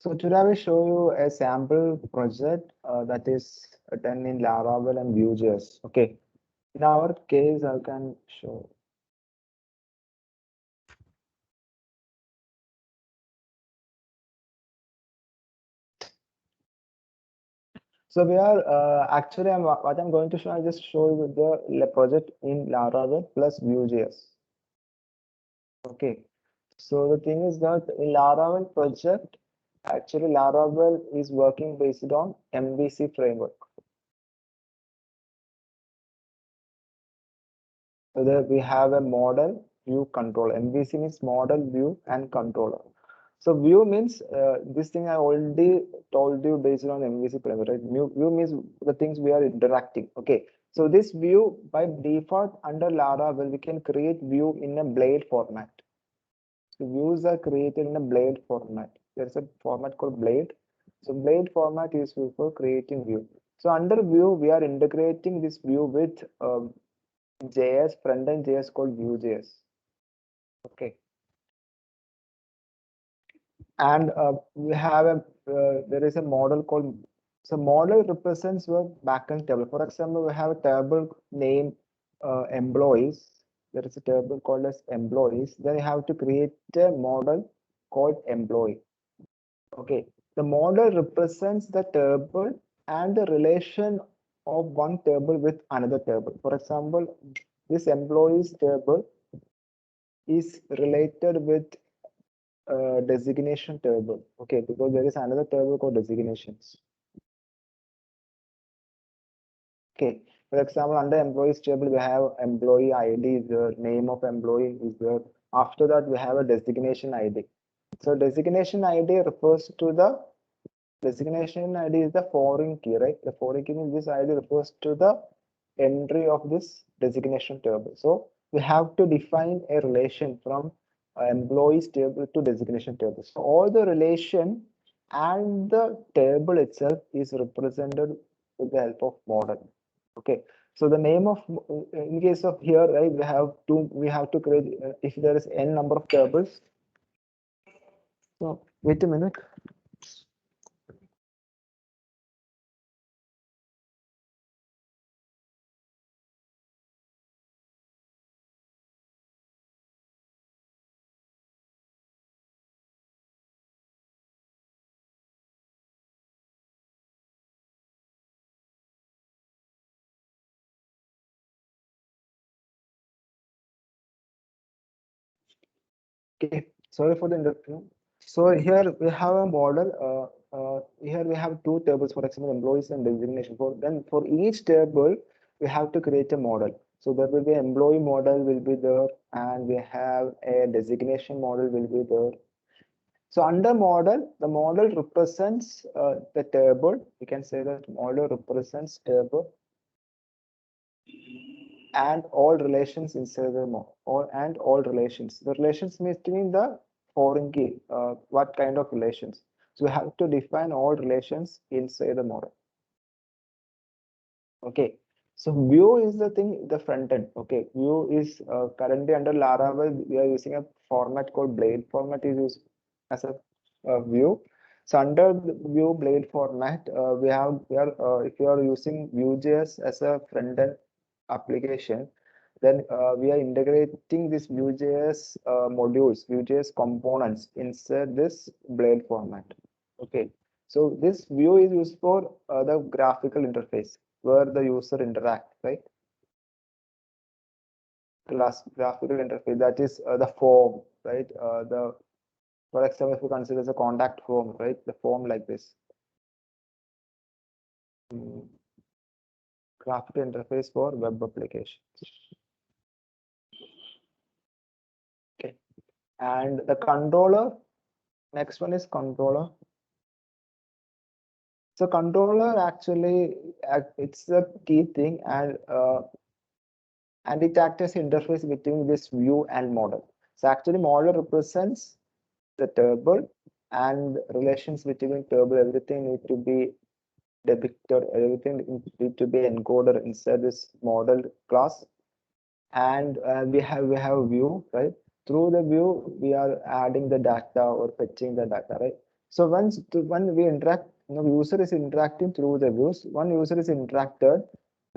So today I will show you a sample project that is done in Laravel and Vue.js. Okay. In our case, I can show. So we are actually what I'm going to show. I just show you the project in Laravel plus Vue.js. Okay. So the thing is that in Laravel project, actually Laravel is working based on MVC framework. So there we have a model, view, controller. MVC means model, view, and controller. So view means this thing I already told you based on MVC framework, right? View means the things we are interacting. Okay. So this view by default under Laravel, we can create view in a blade format. So views are created in a blade format. There's a format called blade. So blade format is used for creating view. So under view, we are integrating this view with JS, front-end JS called Vue.js. Okay. And we have there is a model called, so model represents your backend table. For example, we have a table named employees. There is a table called as employees. Then you have to create a model called employee. Okay. The model represents the table and the relation of one table with another table. For example, this employees table is related with designation table. Okay, because there is another table called designations. Okay, for example, under employees table, we have employee ID is there, name of employee is there. After that, we have a designation ID. So designation ID refers to the designation ID is the foreign key, right? The foreign key in this ID refers to the entry of this designation table. So we have to define a relation from employees table to designation table. So all the relation and the table itself is represented with the help of model. Okay. So the name of in case of here, right, we have to create if there is n number of tables. So wait a minute. Okay, sorry for the interruption. So here we have a model. Here we have two tables, for example, employees and designation. For each table, we have to create a model. So there will be employee model will be there, and we have a designation model will be there. So under model, the model represents the table. We can say that model represents table and all relations inside the model, all relations. The relations mean the foreign key. What kind of relations? So we have to define all relations inside the model. Okay. So view is the thing, the front end. Okay. View is currently under Laravel. We are using a format called blade format is used as a view. So under the view blade format, we are if you are using Vue.js as a front end application, then we are integrating this Vue.js modules, Vue.js components inside this blade format. Okay. So this view is used for the graphical interface where the user interact, right? The last graphical interface, that is the form, right? For example, if you consider as a contact form, right? The form like this. Mm, graphical interface for web application. Okay. And the controller, next one is controller. So controller actually, it's a key thing and it acts as interface between this view and model. So actually model represents the table and relations between table, everything need to be depicted, everything need to be encoded inside this model class. And we have view, right? Through the view, we are adding the data or fetching the data, right? So when we interact, user is interacting through the views. One user is interacted.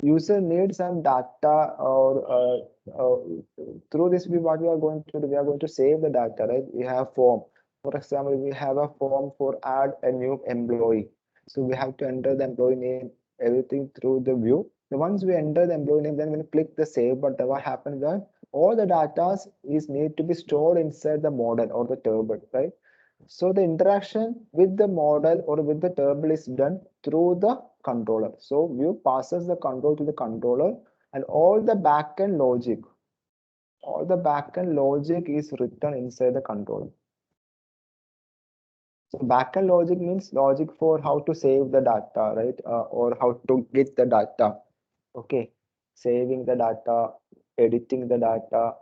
User needs some data, or through this what we are going to do, we are going to save the data, right? We have form. For example, we have a form for add a new employee. So we have to enter the employee name, everything through the view. So once we enter the employee name, then when we click the save button, what happens that all the data is need to be stored inside the model or the table, right? So the interaction with the model or with the table is done through the controller. So view passes the control to the controller, and all the backend logic is written inside the controller. So backend logic means logic for how to save the data, right? Or how to get the data. Okay, saving the data, editing the data,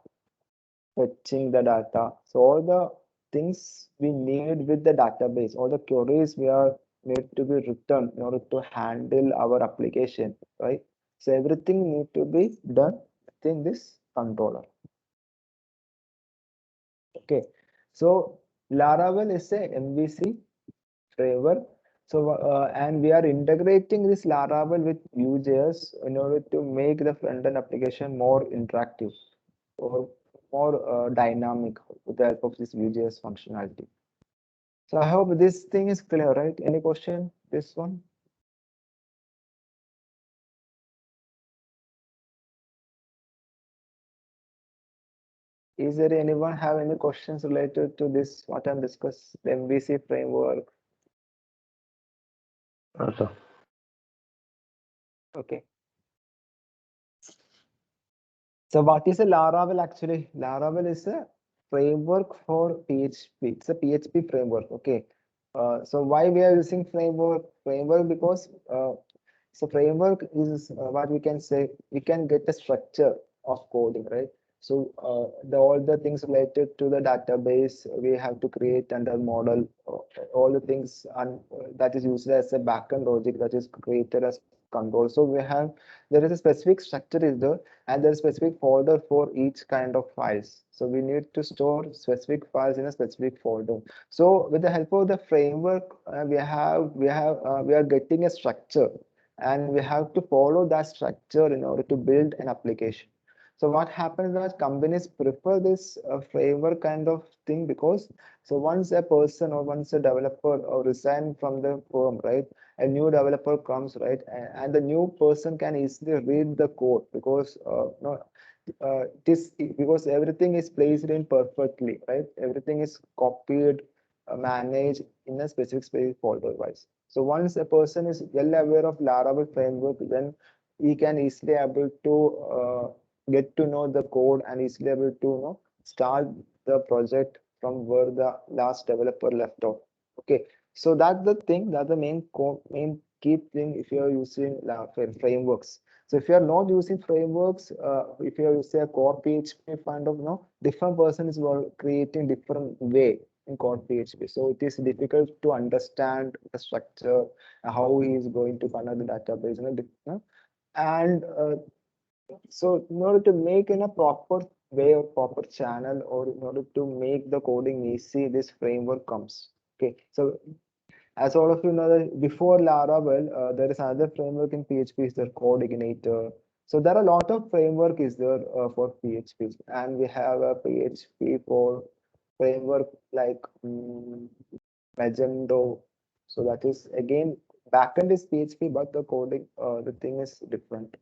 fetching the data. So all the things we need with the database, all the queries we are need to be written in order to handle our application, right? So everything need to be done within this controller. Okay, so Laravel is a MVC framework. So and we are integrating this Laravel with Vue.js in order to make the front-end application more interactive or more dynamic with the help of this Vue.js functionality. So I hope this thing is clear, right? Any question? This one? Is there anyone have any questions related to this, what I'm discussed, the MVC framework? Sir. Okay. So what is a Laravel actually? Laravel is a framework for PHP. It's a PHP framework. Okay. So why we are using framework? Framework because so framework is what we can say. We can get a structure of coding, right? So all the things related to the database we have to create under model. All the things that is used as a backend logic that is created as control. So we have there is a specific structure is there, and there's a specific folder for each kind of files. So we need to store specific files in a specific folder. So with the help of the framework, we are getting a structure, and we have to follow that structure in order to build an application. So what happens is companies prefer this framework kind of thing because so once a person or once a developer or resign from the firm, right? A new developer comes, right? And the new person can easily read the code because no, it is because everything is placed in perfectly, right? Everything is copied, managed in a specific space folder wise. So once a person is well aware of Laravel framework, then he can easily able to get to know the code and easily able to start the project from where the last developer left off. Okay, so that's the thing. That's the main key thing if you are using frameworks. So if you are not using frameworks, if you are using a core PHP kind of, different person is creating different way in core PHP. So it is difficult to understand the structure, how he is going to connect the database, and so in order to make in a proper way or proper channel, or in order to make the coding easy, this framework comes. Okay, so as all of you know, that before Laravel, there is another framework in PHP, is the CodeIgniter. So there are a lot of framework is there for PHP, and we have a PHP for framework like Magento. So that is again backend is PHP, but the coding, the thing is different.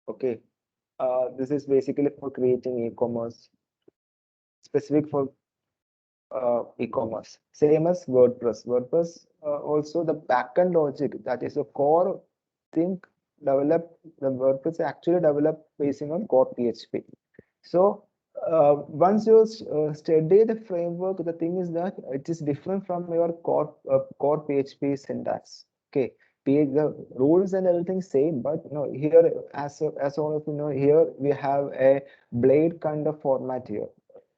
Okay, this is basically for creating e-commerce, specific for e-commerce. Same as WordPress. WordPress also the backend logic, that is a core thing developed. The WordPress actually developed basing on core PHP. So once you study the framework, the thing is that it is different from your core PHP syntax. Okay, the rules and everything same, but here as all of you know, here we have a blade kind of format here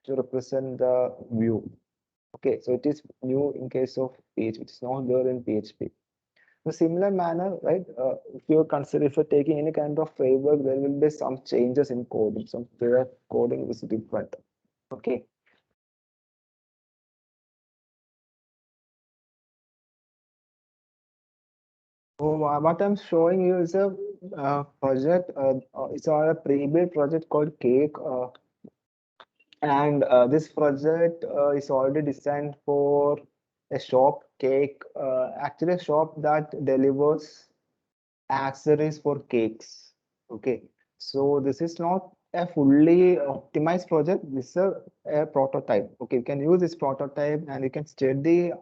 to represent the view. Okay, so it is new in case of PHP. It's not there in PHP. In a similar manner, right? If you consider if you're taking any kind of framework, there will be some changes in coding. Some their coding is different. Okay. Oh, what I'm showing you is a project. It's a pre-built project called Cake. And this project is already designed for a shop, Cake. Actually, a shop that delivers accessories for cakes. Okay, so this is not a fully optimized project. This is a prototype. Okay, you can use this prototype and you can study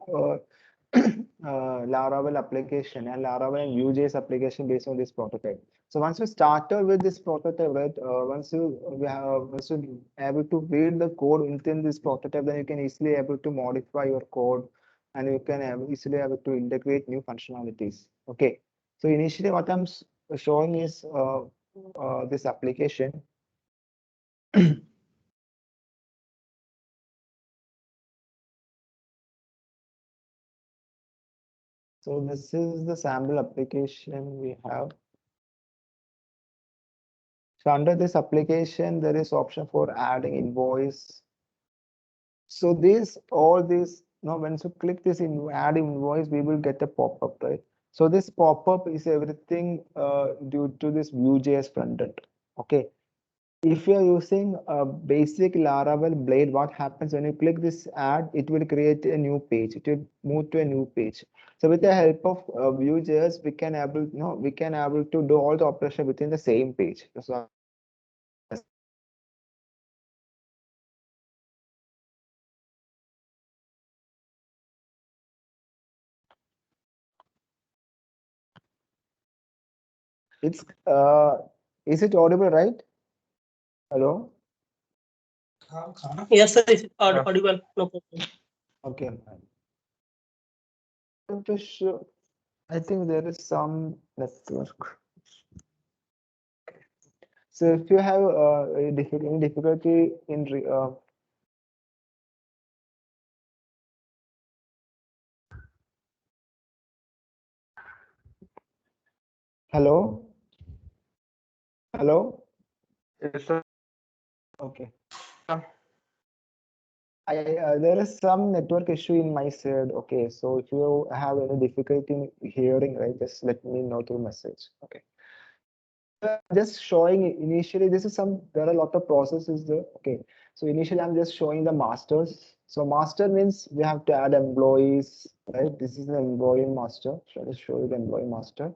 Laravel application and Laravel and Vue.js application based on this prototype. So once you started with this prototype, right? Once you able to read the code within this prototype, then you can easily able to modify your code and you can easily able to integrate new functionalities. Okay. So initially, what I'm showing is this application. So this is the sample application we have. So under this application, there is option for adding invoice. So all these, once you click this in add invoice, we will get a pop-up, right? So this pop-up is everything due to this Vue.js frontend. Okay. If you're using a basic Laravel Blade, what happens when you click this add, it will create a new page. It will move to a new page. So with the help of Vue.js, we can able to do all the operation within the same page. So it's is it audible, right? Hello? Yes, sir, it's Yeah. audible. No problem. Okay. To show, I think there is some network. So if you have any difficulty in hello, hello. Yes, sir. Okay. There is some network issue in my side. Okay, so if you have any difficulty in hearing, right, just let me know through message. Okay. Just showing initially, this is there are a lot of processes there. Okay. So initially, I'm just showing the masters. So master means we have to add employees, right? This is the employee master. So I'll just show you the employee master.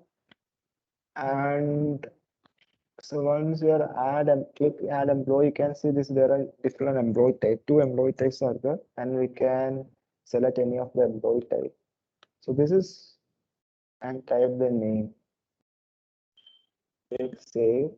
And so once you are add and click add employee, you can see this there are different employee type. Two employee types are there, and we can select any of the employee type. So this is and type the name. Click save.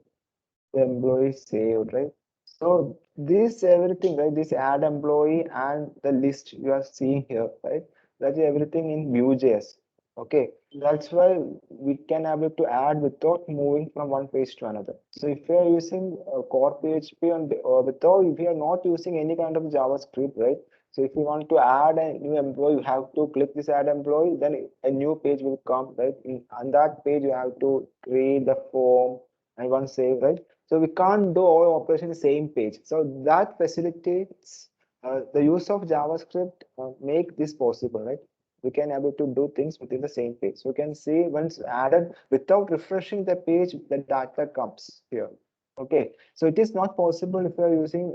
The employee saved, right? So this everything, right? This add employee and the list you are seeing here, right? That is everything in Vue.js. Okay, that's why we can able to add without moving from one page to another. So if you are using core PHP and without if you are not using any kind of JavaScript, right? So if you want to add a new employee, you have to click this add employee, then a new page will come, right? On that page, you have to create the form and one save, right? So we can't do all operations in the same page. So that facilitates the use of JavaScript make this possible, right? We can able to do things within the same page. So you can see once added without refreshing the page, the data comes here. Okay, so it is not possible if you are using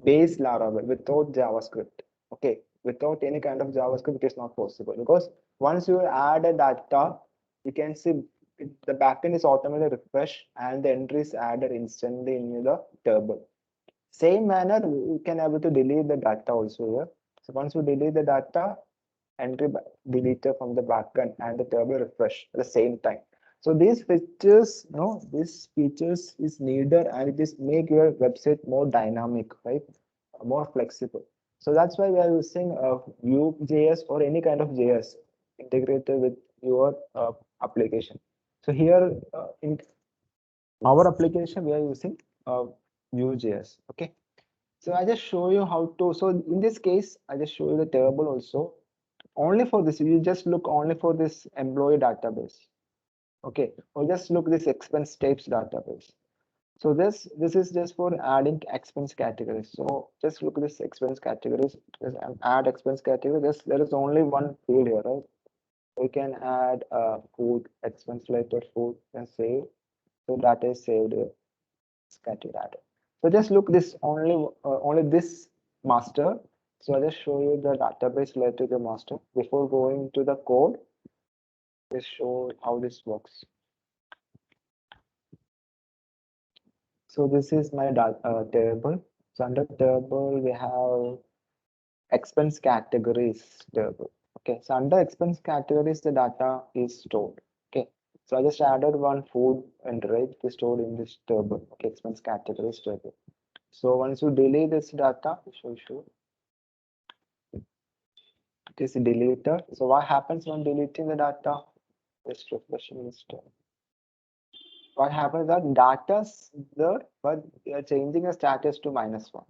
base Laravel without JavaScript. Okay, without any kind of JavaScript, it is not possible because once you add a data, you can see the backend is automatically refreshed and the entry is added instantly in the table. Same manner, you can able to delete the data also here. So once you delete the data, entry deleted from the backend and the table refresh at the same time. So these features, these features is needed and it is make your website more dynamic, right? More flexible. So that's why we are using Vue.js or any kind of JS integrated with your application. So here in our application, we are using Vue.js. Okay. So I just show you how to. So in this case, I just show you the table also. Only for this, you just look only for this employee database. Okay, or just look this expense types database. So this is just for adding expense categories. So just look at this expense categories. Just add expense category. There is only one field here, right? We can add food, expense related food and save. So data is saved here. Static data. So just look this only this master. So I'll just show you the database related to the master. Before going to the code, just show how this works. So this is my table. So under table, we have expense categories table. Okay, so under expense categories, the data is stored. Okay, so I just added one food and rate is stored in this table. Okay, expense categories table. So once you delete this data, it is deleted. So what happens when deleting the data? Just refreshing this. What happens that data's there, but we are changing the status to -1.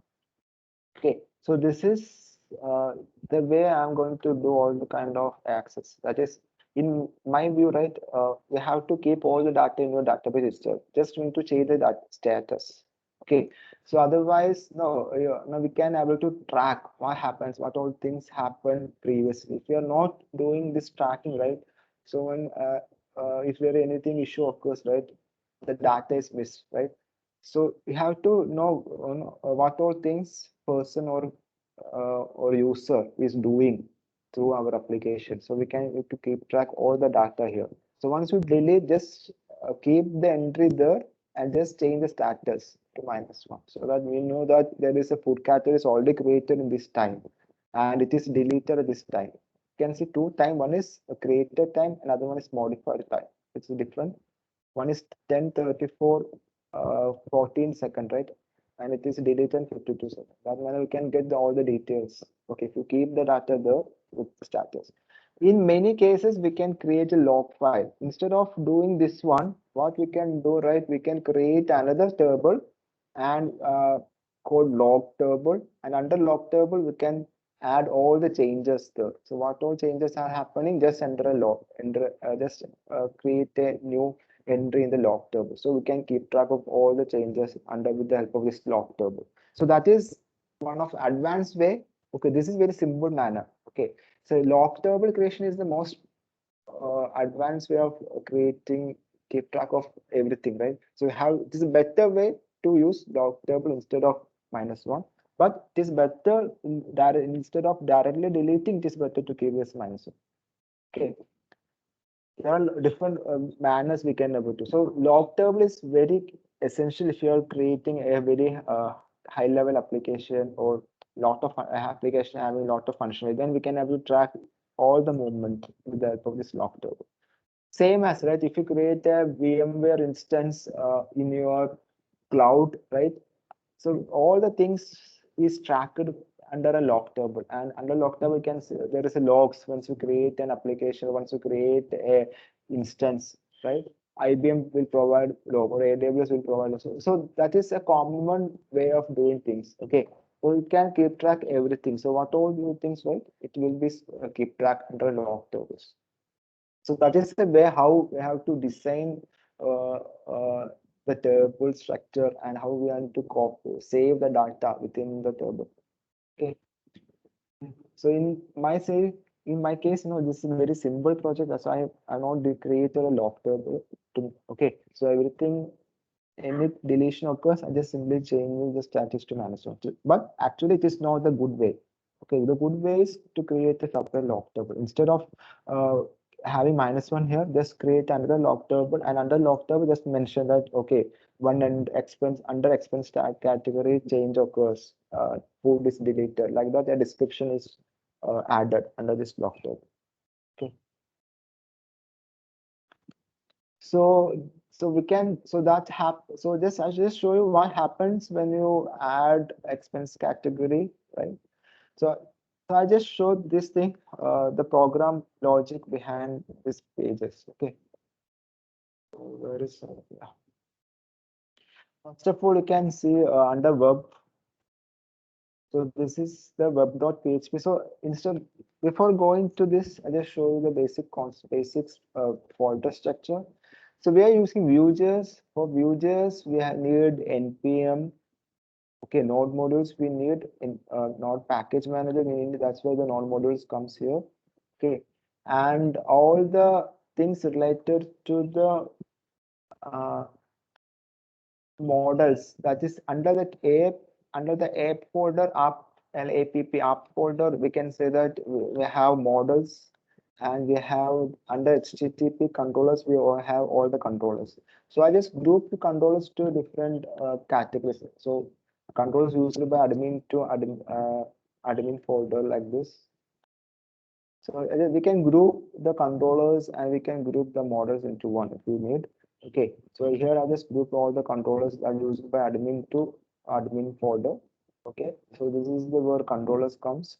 Okay, so this is the way I'm going to do all the kind of access. That is, in my view, right? You have to keep all the data in your database itself. Just need to change the data status. Okay, so otherwise, no, no, we can able to track what happens, what all things happened previously. If we are not doing this tracking, right? So when if there anything issue occurs, right, the data is missed, right? So we have to know, what all things person or user is doing through our application. So we can need to keep track all the data here. So once you delete, just keep the entry there and just change the status to -1 so that we know that there is a food category is already created in this time and it is deleted at this time. You can see two time. One is a created time, another one is modified time. It's different. One is 10:34, 14 second, right? And it is deleted in 52 seconds. That manner we can get all the details. Okay, if you keep the data there with the status. In many cases, we can create a log file. Instead of doing this one, what we can do, right? We can create another table and called log table. And under log table, we can add all the changes there. So what all changes are happening, just enter a log, just create a new entry in the log table. So we can keep track of all the changes under with the help of this log table. So that is one of advanced way. Okay, this is very simple manner. Okay, so log table creation is the most advanced way of creating keep track of everything, right? So how it is a better way to use log table instead of -1, but it is better instead of directly deleting, it is better to keep this -1. Okay, there are different manners we can able to. So log table is very essential if you are creating a very high level application or lot of application having a lot of functionality. Then we can able to track all the movement with the help of this log table. Same as right, if you create a VMware instance in your cloud, right? So all the things is tracked under a log table, and under log table, you can see there is a logs once you create an application, once you create a instance, right? IBM will provide log or AWS will provide also. So that is a common way of doing things. Okay, so you can keep track everything. So what all you things, right? It will be keep track under log tables. So that is the way how we have to design uh, uh, the table structure and how we want to save the data within the table. Okay. So in my case, this is a very simple project. That's why I not created a log table. Okay. So everything, any deletion occurs, I just simply change the status to -1. But actually, it is not the good way. Okay, the good way is to create a separate log table. Instead of uh, having -1 here, just create another log table, and under log table, just mention that okay, one and expense under expense tag category change occurs. Food is deleted. Like that, a description is added under this log table. Okay. So we can so just I just show you what happens when you add expense category, right? So I just showed this thing, the program logic behind these pages. Okay, so where is yeah. First of all, you can see under web. So this is the web.php. So instead, before going to this, I just show you the basics folder structure. So we are using Vue.js. For Vue.js, we need npm. Okay, node modules we need in node package manager. We need that's why the node modules comes here. Okay, and all the things related to the models, that is under that app folder, app folder, we can say that we have models, and we have under HTTP controllers, we all have all the controllers. So I just group the controllers to different categories. So controllers used by admin to admin folder like this. So we can group the controllers and we can group the models into one if we need. Okay, so here I just group all the controllers that are used by admin to admin folder. Okay, so this is the where controllers comes,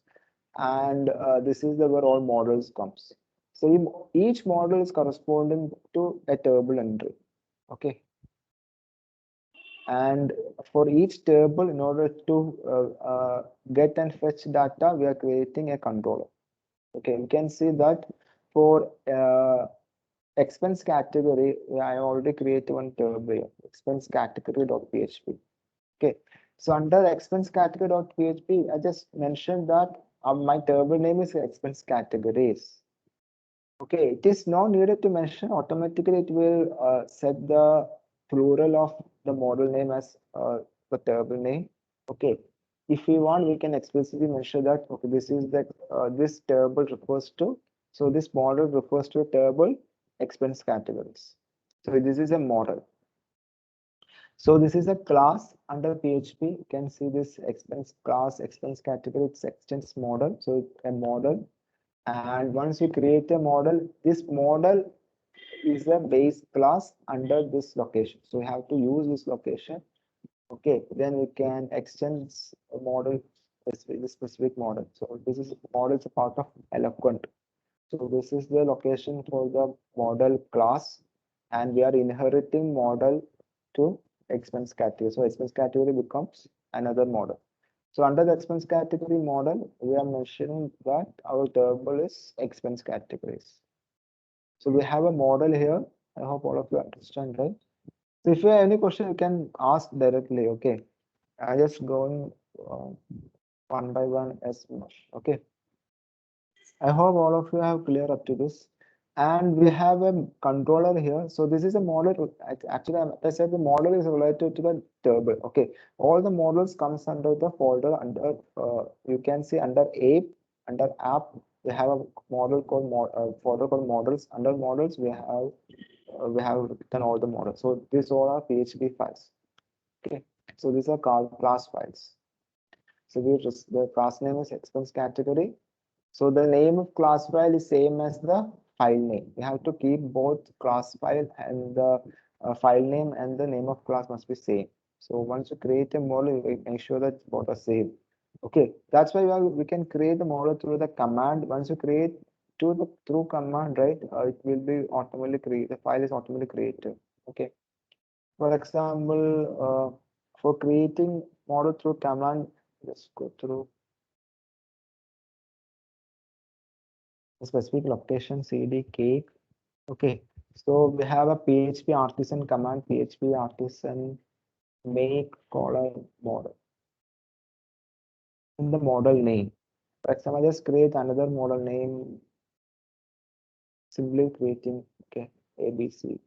and this is the where all models comes. So each model is corresponding to a table entry. Okay, and for each table, in order to get and fetch data, we are creating a controller. Okay, you can see that for expense category, I already created one table here, expense category.php. Okay, so under expense category.php, I just mentioned that my table name is expense categories. Okay, it is not needed to mention, automatically it will set the plural of the model name as the table name. Okay, if we want, we can explicitly mention that, okay, this is that this table refers to, so this model refers to a table expense categories. So this is a model. So this is a class under PHP. You can see this expense class, expense category, it's extends model. So a model, and once you create a model, this model is a base class under this location. So you have to use this location. Okay, then we can extend a model, the specific model. So this is model is a part of Eloquent. So this is the location for the model class, and we are inheriting model to expense category. So expense category becomes another model. So under the expense category model, we are mentioning that our table is expense categories. So we have a model here. I hope all of you understand, right? So if you have any question, you can ask directly. Okay, I just going one by one as much. Okay, I hope all of you have clear up to this. And we have a controller here. So this is a model. Actually, I said the model is related to the table. Okay, all the models comes under the folder under. You can see under app. We have a model called folder called models. Under models, we have written all the models. So these all are PHP files. Okay, so these are called class files. So the class name is expense category. So the name of class file is same as the file name. You have to keep both class file and the file name and the name of class must be same. So once you create a model, you make sure that both are same. Okay, that's why we can create the model through the command. Once you create through command, right, it will be automatically create. The file is automatically created. Okay. For example, for creating model through command, let's go through the specific location cd cake. Okay, so we have a PHP artisan command, PHP artisan make colon model in the model name. For example, just create another model name, simply creating, okay, ABC.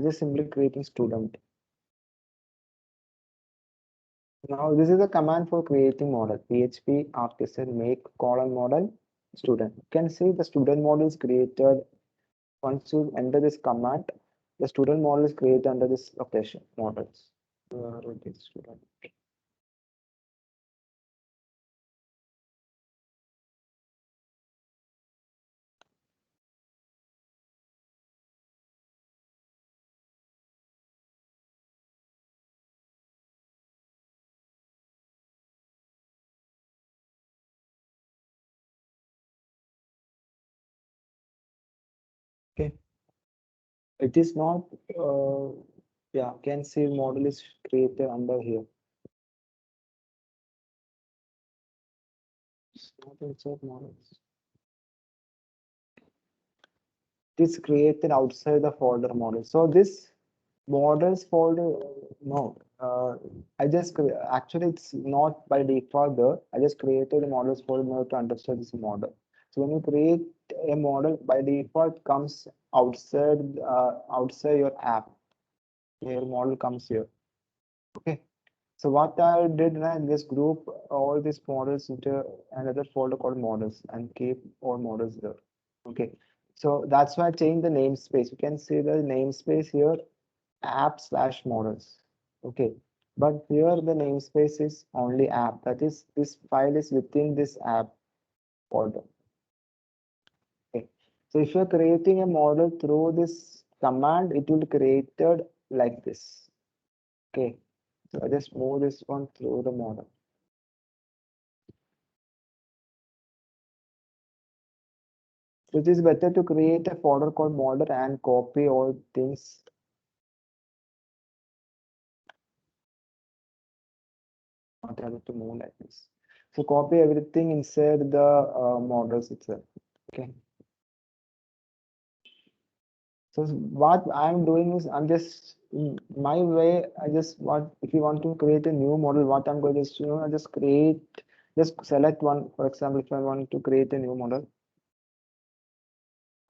Just simply creating student. Now this is a command for creating model, PHP artisan make colon model student. You can see the student model is created. Once you enter this command, the student model is created under this location models. It is student. Okay, it is not. Yeah, can see model is created under here. It's not inside models. It is created outside the folder model. So this models folder, no, I just actually it's not by default there. I just created the models for you to understand this model. So when you create a model, by default comes outside your app. Your model comes here. Okay. So what I did, I just group all these models into another folder called models and keep all models there. Okay. So that's why I changed the namespace. You can see the namespace here, app/models. Okay. But here the namespace is only app. That is, this file is within this app folder. Okay. So if you're creating a model through this command, it will create it like this. Okay. So I just move this one through the model. So it is better to create a folder called model and copy all things. Not able to move like this. So copy everything inside the models itself. Okay. So what I'm doing is I'm just in my way. I just want, if you want to create a new model, what I'm going to do, I just create, just select one. For example, if I want to create a new model,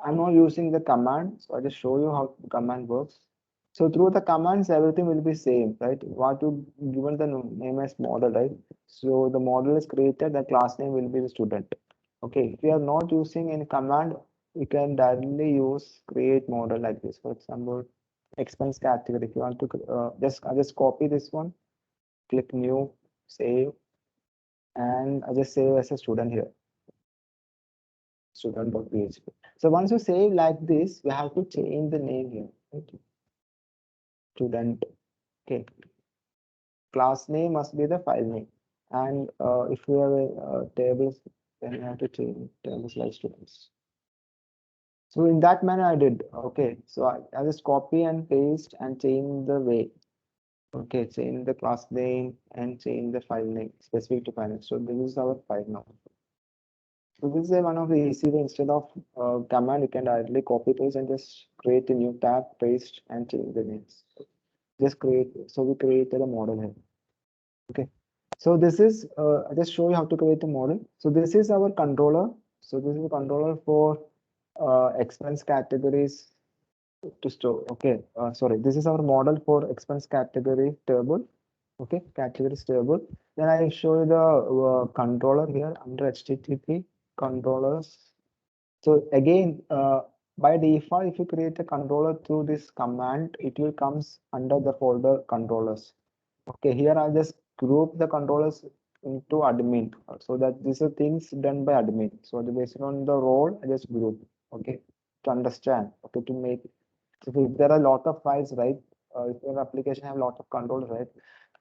I'm not using the command. So I just show you how the command works. So through the commands, everything will be same, right? What you given the name as model, right? So the model is created, the class name will be the student. Okay, if you are not using any command, you can directly use create model like this. For example, expense category. If you want to I just copy this one, click new, save, and I just save as a student here, student.php. So once you save like this, we have to change the name here, right? Student. Okay, class name must be the file name. And if we have a tables, then we have to change tables like students. So in that manner I did. Okay, so I just copy and paste and change the way. Okay, change the class name and change the file name specific to file name. So this is our file now. So this is one of the easy way. Instead of command, you can directly copy paste and just create a new tab, paste and change the names. Just create. So we created a model here. Okay. So this is, I just show you how to create a model. So this is our controller. So this is a controller for expense categories to store. Okay, sorry, this is our model for expense category table. Okay, categories table. Then I show you the controller here under HTTP controllers. So again, by default, if you create a controller through this command, it will comes under the folder controllers. Okay, here I just group the controllers into admin so that these are things done by admin. So based on the role, I just group. Okay, to understand. Okay, to make. So if there are a lot of files, right? If your application have a lot of controls, right?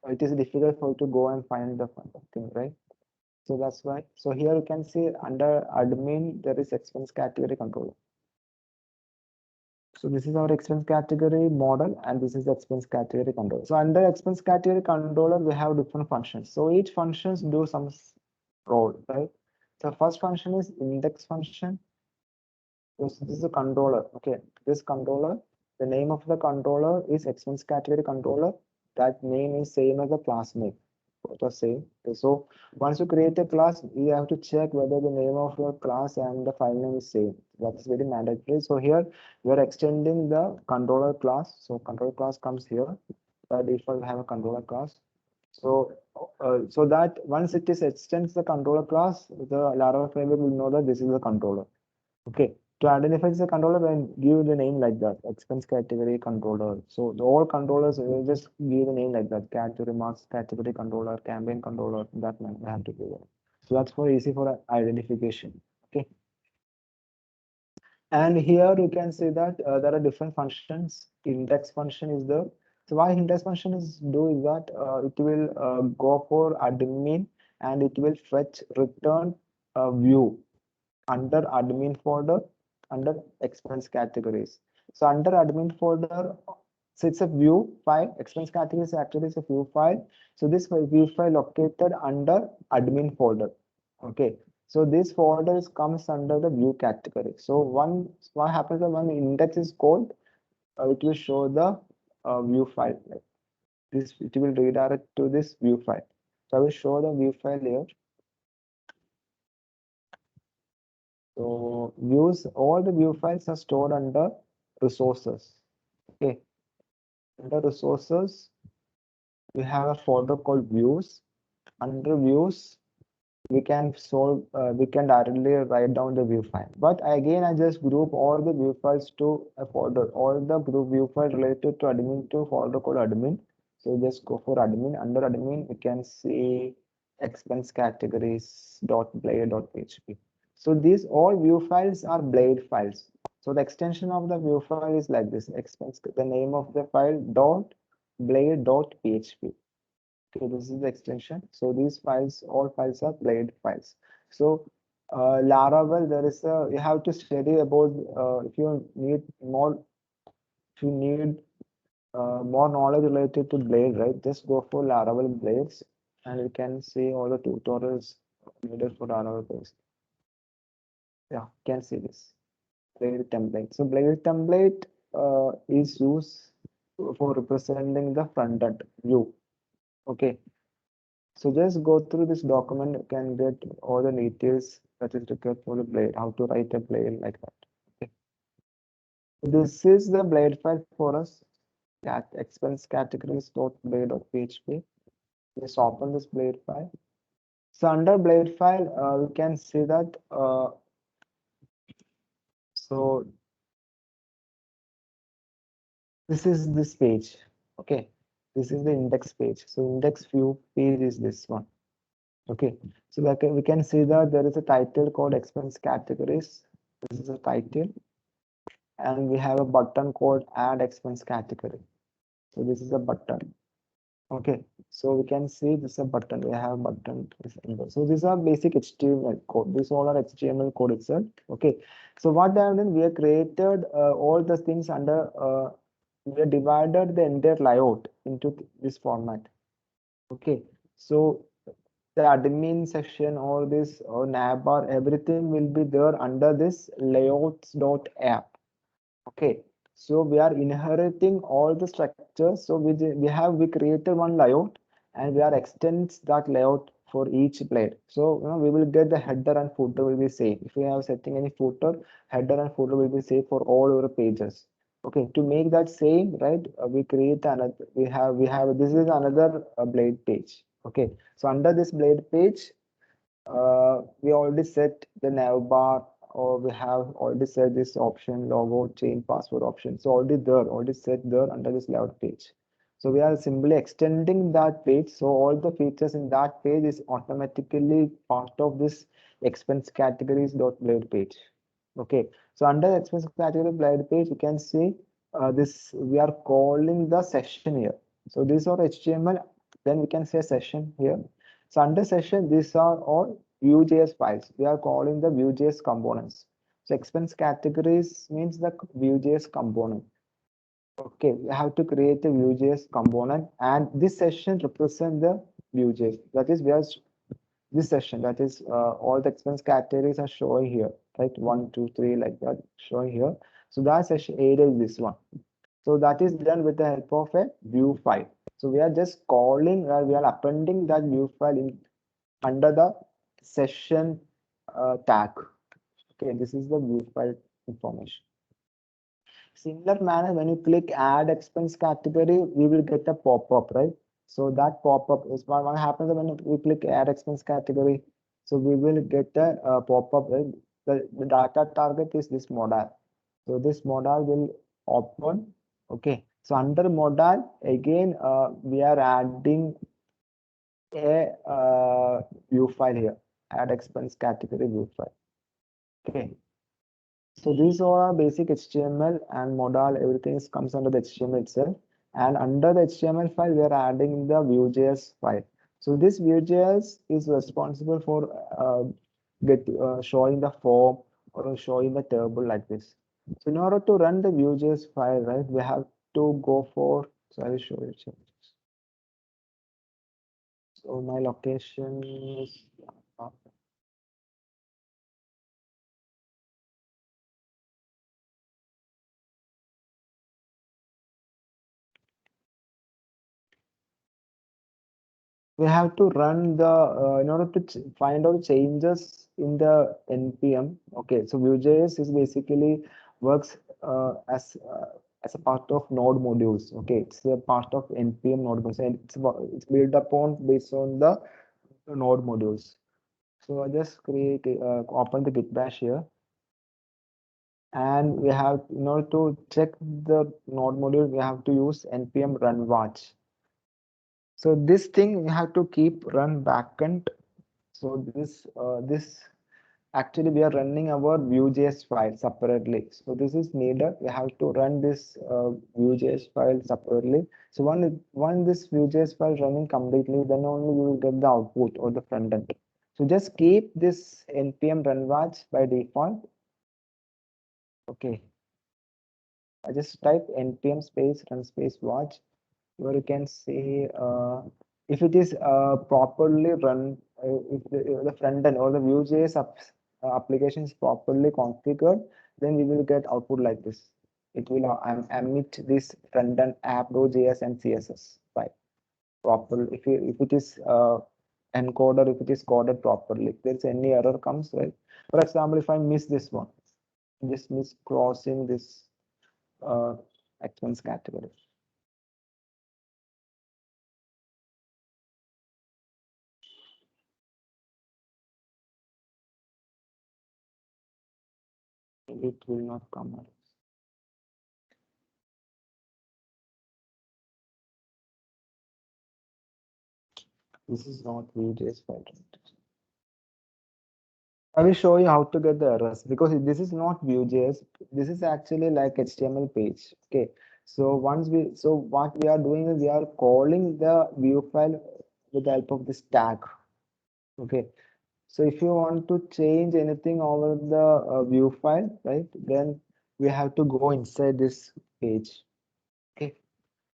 It is difficult for you to go and find the thing, right? So that's why. So here you can see under admin there is expense category controller. So this is our expense category model, and this is the expense category controller. So under expense category controller, we have different functions. So each functions do some role, right? So first function is index function. This is a controller. Okay, this controller, the name of the controller is expense category controller. That name is same as the class name. Both are same. So once you create a class, you have to check whether the name of your class and the file name is same. That's very mandatory. So here we are extending the controller class. So controller class comes here. By default, we have a controller class. So so that once it is extends the controller class, the Laravel framework will know that this is the controller. Okay, to identify the controller, then give the name like that, expense category controller. So the all controllers will just give the name like that, category marks, category controller, campaign controller, that man we have to do that. So that's for easy for identification. Okay. And here you can see that there are different functions. Index function is there. So why index function is do is that it will go for admin and it will fetch return view under admin folder under expense categories. So under admin folder, so it's a view file. Expense categories actually is a view file. So this view file located under admin folder. Okay. So this folder comes under the view category. So one what happens when one index is called, it will show the view file. this it will redirect to this view file. So I will show the view file here. So views, all the view files are stored under resources. Okay, under resources, we have a folder called views. Under views, we can directly write down the view file. But again, I just group all the view files to a folder. All the group view file related to admin to folder called admin. So just go for admin. Under admin, we can see expense categories .blade.php. So these all view files are blade files. So the extension of the view file is like this: expense, the name of the file .blade.php. Okay, this is the extension. So these files, all files are blade files. So Laravel, there is a, you have to study about if you need more, if you need more knowledge related to blade, right? Just go for Laravel blades, and you can see all the tutorials needed for Laravel blades. Yeah, you can see this blade template. So blade template is used for representing the front end view. Okay. So just go through this document, you can get all the details that is required for the blade, how to write a blade like that. Okay. This is the blade file for us. That expense categories .blade.php. Just open this blade file. So under blade file, we can see that so this is this page. Okay, this is the index page. So index view page is this one. Okay, so we can see that there is a title called expense categories. This is a title, and we have a button called add expense category. So this is a button. Okay, so we can see this is a button. We have a button. So these are basic HTML code. These all are HTML code itself. Okay, so what they have done, we have created all the things under. We have divided the entire layout into this format. Okay, so the admin section, all this or navbar, everything will be there under this layouts.app. Okay, so we are inheriting all the structures. So we created one layout, and we are extends that layout for each blade. So we will get the header and footer will be same. If we have setting any footer, header and footer will be same for all our pages. Okay, to make that same, right, we create another. We have this is another blade page. Okay, so under this blade page, we already set the navbar, or we have already set this option logo change password option. So already set there under this layout page. So we are simply extending that page. So all the features in that page is automatically part of this expense categories blade page. Okay, so under the expense category blade page, you can see this we are calling the session here. So these are HTML, then we can say session here. So under session, these are all Vue.js files. We are calling the Vue.js components. So expense categories means the Vue.js component. Okay, we have to create a Vue.js component, and this session represents the Vue.js. That is, we are this session. That is, all the expense categories are showing here, right? 1, 2, 3, like that, showing here. So that session 8 is this one. So that is done with the help of a Vue file. So we are just calling, we are appending that Vue file in under the session tag. Okay, this is the Vue file information. Similar manner, when you click add expense category, we will get a pop-up, right? So that pop-up is what happens when we click add expense category. So we will get a pop-up, right? The data target is this modal. So this modal will open. Okay, so under modal again, we are adding a view file here, add expense category view file. Okay, so these all are basic HTML and modal, everything comes under the HTML itself. And under the HTML file, we are adding the Vue.js file. So this Vue.js is responsible for showing the form or showing the table like this. So in order to run the Vue.js file, right, we have to go for, so I will show you. So my location is we have to run the in order to find out changes in the npm. Okay, so Vue.js is basically works as a part of node modules. Okay, it's a part of npm node modules, and it's built upon based on the node modules. So I just open the git bash here, and we have, in order to check the node module, we have to use npm run watch. So this thing we have to keep run backend. So this actually we are running our Vue.js file separately. So this is needed. We have to run this Vue.js file separately. So when this Vue.js file running completely, then only you will get the output or the front end. So just keep this npm run watch by default. Okay, I just type npm space run space watch, where you can see if it is properly run, if the front end or the Vue.js application is properly configured, then we will get output like this. It will emit this front end app.js and CSS file properly. If it is encoded, if it is coded properly, if there's any error comes, right? For example, if I miss this one, just miss crossing this uh, expense category. It will not come out. This is not Vue.js file. I will show you how to get the errors, because this is not Vue.js. This is actually like HTML page. Okay. So what we are doing is we are calling the Vue file with the help of this tag. Okay. So if you want to change anything over the Vue file, right, then we have to go inside this page. Okay.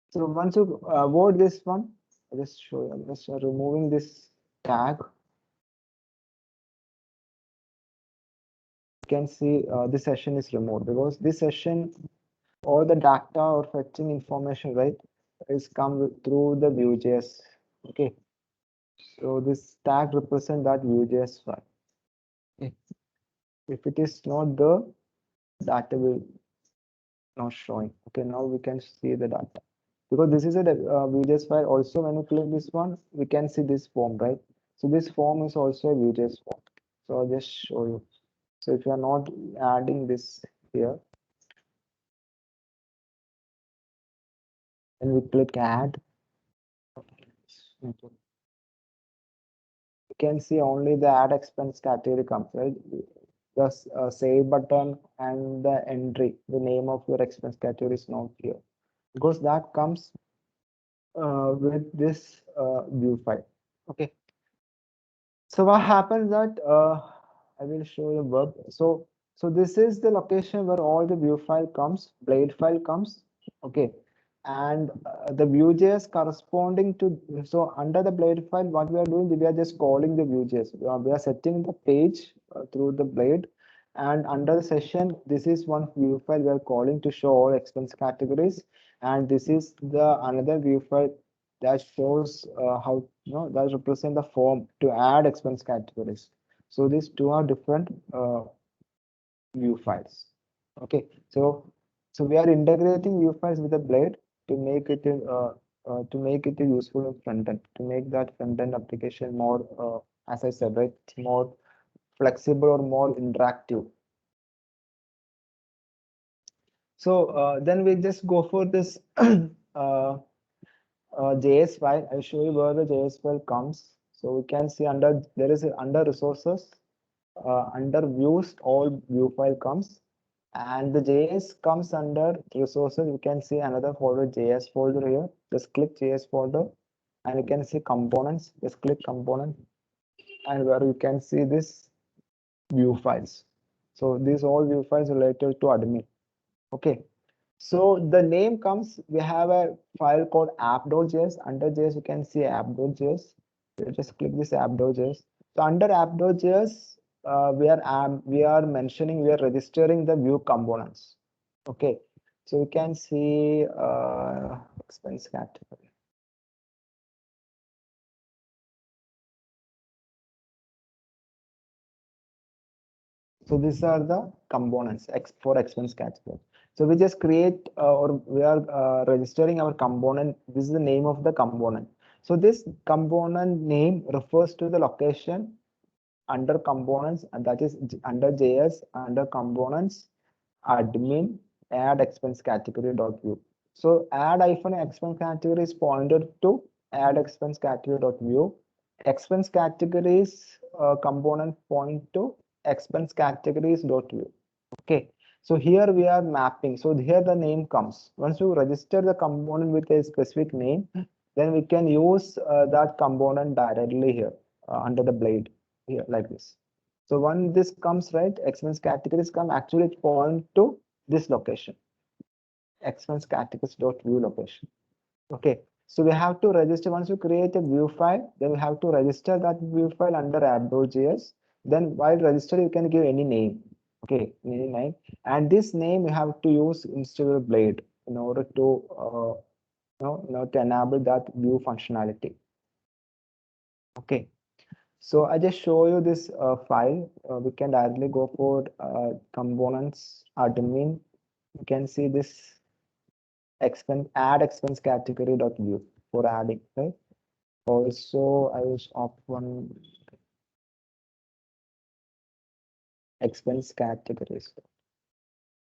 So once you avoid this one, I'll just show you. I'm just removing this tag. You can see this session is removed, because this session, all the data or fetching information, right, is come through the Vue.js. Okay, so this tag represent that Vue.js file. Okay. If it is not the data will not showing. Okay, now we can see the data, because this is a Vue.js file. Also, when you click this one, we can see this form, right? So this form is also a Vue.js form. So I'll just show you. So if you are not adding this here, and we click add, you can see only the add expense category comes, right? The save button and the entry, the name of your expense category is not here, because that comes with this Vue file. Okay. So what happens that I will show you verb. So this is the location where all the Vue file comes, blade file comes. Okay, and the Vue.js corresponding to, so under the blade file, what we are doing, we are just calling the Vue.js. We are setting the page through the blade, and under the session, this is one Vue file we are calling to show all expense categories, and this is the another Vue file that shows how, that represent the form to add expense categories. So these two are different Vue files. Okay, so we are integrating Vue files with the blade to make it useful in front end, to make that front end application more as I said, right, more flexible or more interactive. So then we just go for this JS file. I'll show you where the JS file comes. So we can see under, there is under resources, under views, all Vue file comes, and the JS comes under resources. You can see another folder, JS folder here. Just click JS folder, and you can see components. Just click component, and where you can see this Vue files. So these all Vue files related to admin. Okay. So the name comes, we have a file called app.js. Under JS, you can see app.js. You just click this app.js. So under app.js, we are mentioning, we are registering the Vue components. Okay. So you can see expense category. So these are the components for expense category. So we just create or we are registering our component. This is the name of the component. So this component name refers to the location under components, and that is under JS, under components, admin, add expense category dot view. So add hyphen expense category is pointed to add expense category dot view. Expense categories component point to expense categories dot view. Okay. So here we are mapping. So here the name comes. Once you register the component with a specific name, then we can use that component directly here under the blade here like this. So when this comes, right, expense categories come, actually it point to this location, expense categories dot view location. Okay, so we have to register. Once you create a view file, then we have to register that view file under app.js. Then while register, you can give any name. Okay, any name, and this name you have to use instead of blade in order to to enable that view functionality. Okay. So I just show you this file. We can directly go for components admin. You can see this expense add expense category dot view for adding, right? Also, I was open expense categories.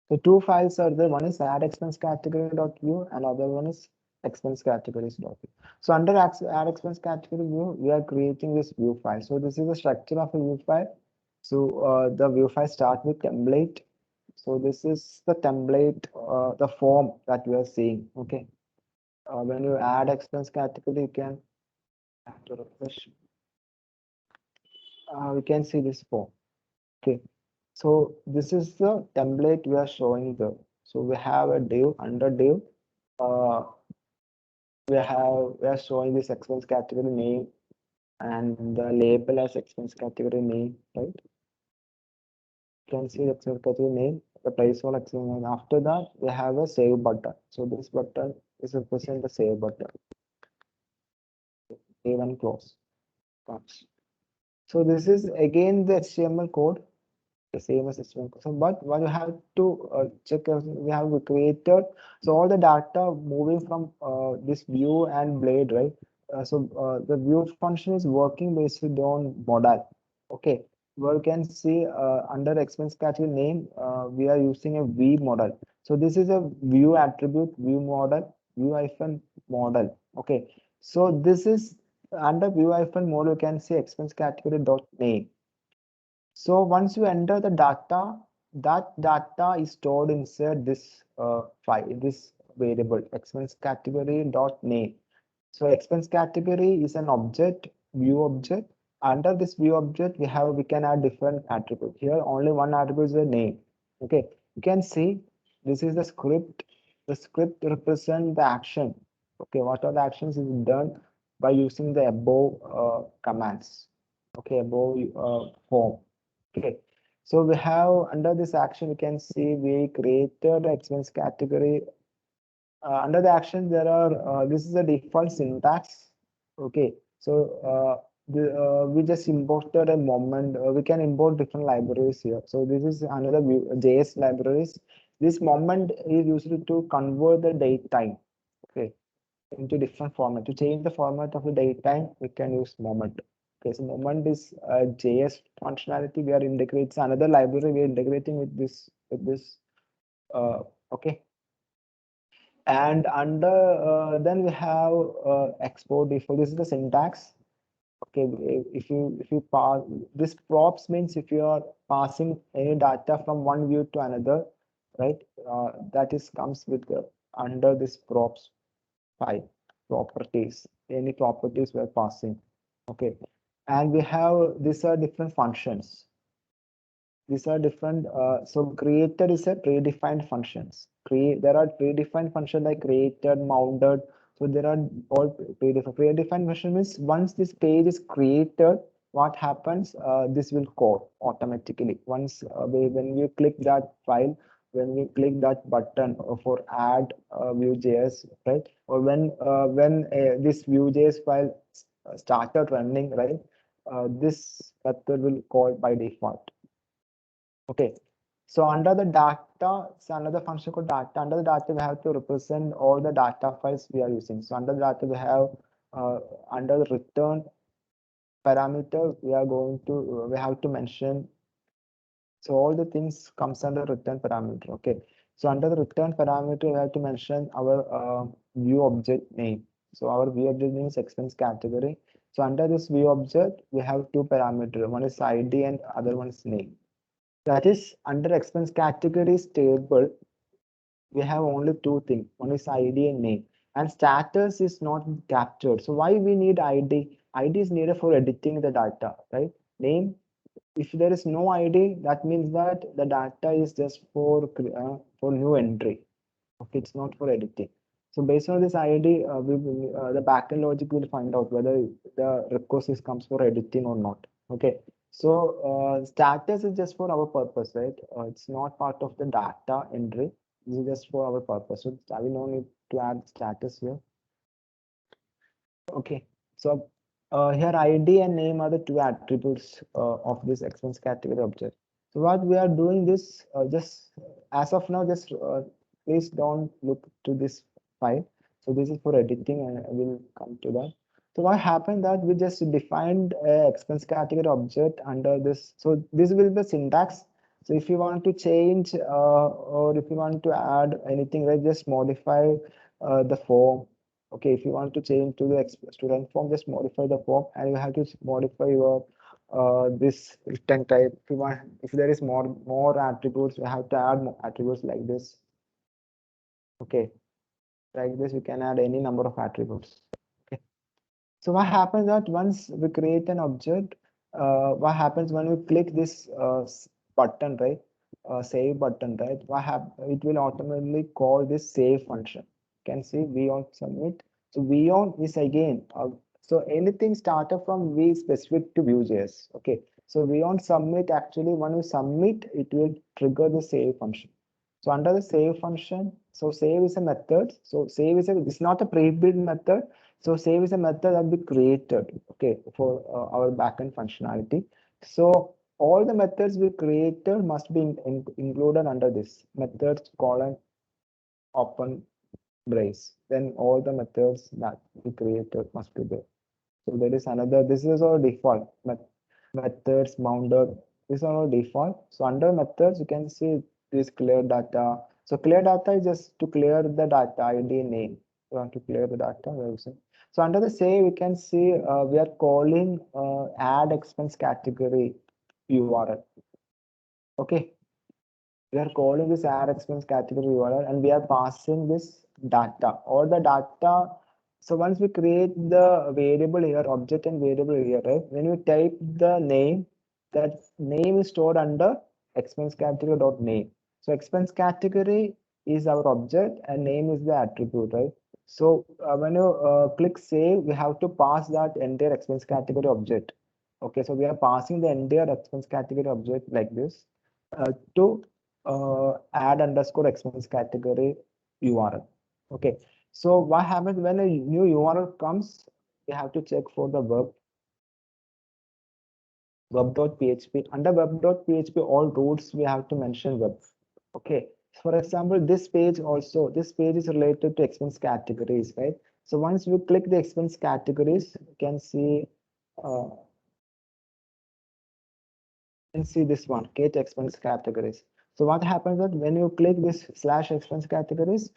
So two files are there. One is add expense category dot view, and other one is expense categories dot view. So under add expense category view, we are creating this view file. So this is the structure of a view file. So the view file start with template. So this is the template, the form that we are seeing. Okay. When you add expense category, you can have to refresh. We can see this form. Okay. So this is the template we are showing there. So we have a div under div. Uh, we are showing this expense category name and the label as expense category name, right? You can see the expense category name, the placeholder expense name. After that, we have a save button. So this button is represent the save button. Save and close. So this is again the HTML code, the same as HTML code. So, but what you have to check is we have created, so all the data moving from this view and blade, right? The view function is working based on modal. Okay, we can see under expense category name, we are using a v model. So this is a view attribute, view model, view hyphen model. Okay, so this is under view hyphen model, you can see expense category dot name. So once you enter the data, that data is stored inside this file, this variable expense category dot name. So expense category is an object, view object. Under this view object, we can add different attributes. Here only one attribute is the name. Okay, you can see this is the script. The script represents the action. Okay, what are the actions is done by using the above commands. Okay, above form. Okay, so we have under this action, you can see we created expense category. Under the action, there are this is the default syntax. Okay, so we just imported a moment. We can import different libraries here. So this is another JS libraries. This moment is used to convert the date time. Okay, into different format. To change the format of the date time, we can use moment. Okay, so moment is JS functionality. We are integrating. It's another library we are integrating with this. Okay, and under then we have export default. This is the syntax. Okay, if you pass this props means if you are passing any data from one view to another, right? That is comes with under this props file properties. Any properties we're passing. Okay, and we have these are different functions. These are different. So created is a predefined functions. There are predefined functions like created, mounted. So there are all predefined. Predefined function means once this page is created, what happens? This will call automatically. Once when you click that file, when we click that button for add Vue.js, right? Or when this Vue.js file started running, right? This method will call by default. Okay. So under the data, so another function called data. Under the data, we have to represent all the data files we are using. So under the data, we have under the return parameter, we have to mention. So all the things comes under return parameter. Okay. So under the return parameter, we have to mention our view object name. So our view object name is expense category. So under this view object, we have two parameters. One is ID and other one is name. That is under expense categories table, we have only two things. One is ID and name. And status is not captured. So why we need ID? ID is needed for editing the data, right? Name, if there is no ID, that means that the data is just for new entry. Okay, it's not for editing. So based on this ID, the backend logic will find out whether the request comes for editing or not. Okay, so status is just for our purpose, right? It's not part of the data entry. This is just for our purpose. So I will no need to add status here. Okay, so here ID and name are the two attributes of this expense category object. So what we are doing this just as of now, just please don't look to this file. So this is for editing, and I will come to that. So what happened that we just defined a expense category object under this. So this will be the syntax. So if you want to change or if you want to add anything, like just modify the form. Okay, if you want to change to the student form, just modify the form, and you have to modify your this return type. If you want, if there is more attributes, you have to add more attributes like this. Okay, like this, you can add any number of attributes. Okay, so what happens that once we create an object, what happens when we click this button, right? Save button, right? It will automatically call this save function. You can see v on submit. So v on is again so anything started from v specific to Vue.js. Okay, so v on submit, actually when you submit, it will trigger the save function. So under the save function, so save is a method. So save is it's not a pre-built method. So save is a method that we created, okay, for our backend functionality. So all the methods we created must be included under this methods colon open brace. Then all the methods that we created must be there. So there is another. This is our default methods bounded. These are our default. So under methods, you can see this clear data. So clear data is just to clear the data ID name. You want to clear the data. So under the save, we can see we are calling add expense category URL. Okay, we are calling this add expense category URL, and we are passing this data or the data. So once we create the variable here, object and variable here, right? When you type the name, that name is stored under expense category dot name. So expense category is our object and name is the attribute, right? So when you click save, we have to pass that entire expense category object. Okay, so we are passing the entire expense category object like this to add underscore expense category URL. Okay, so what happens when a new URL comes? We have to check for the web.php. Under web.php, all routes we have to mention web. Okay, for example, this page is related to expense categories, right? So once we click the expense categories, you can see uh, this one, get expense categories. So what happens that when you click this slash expense categories,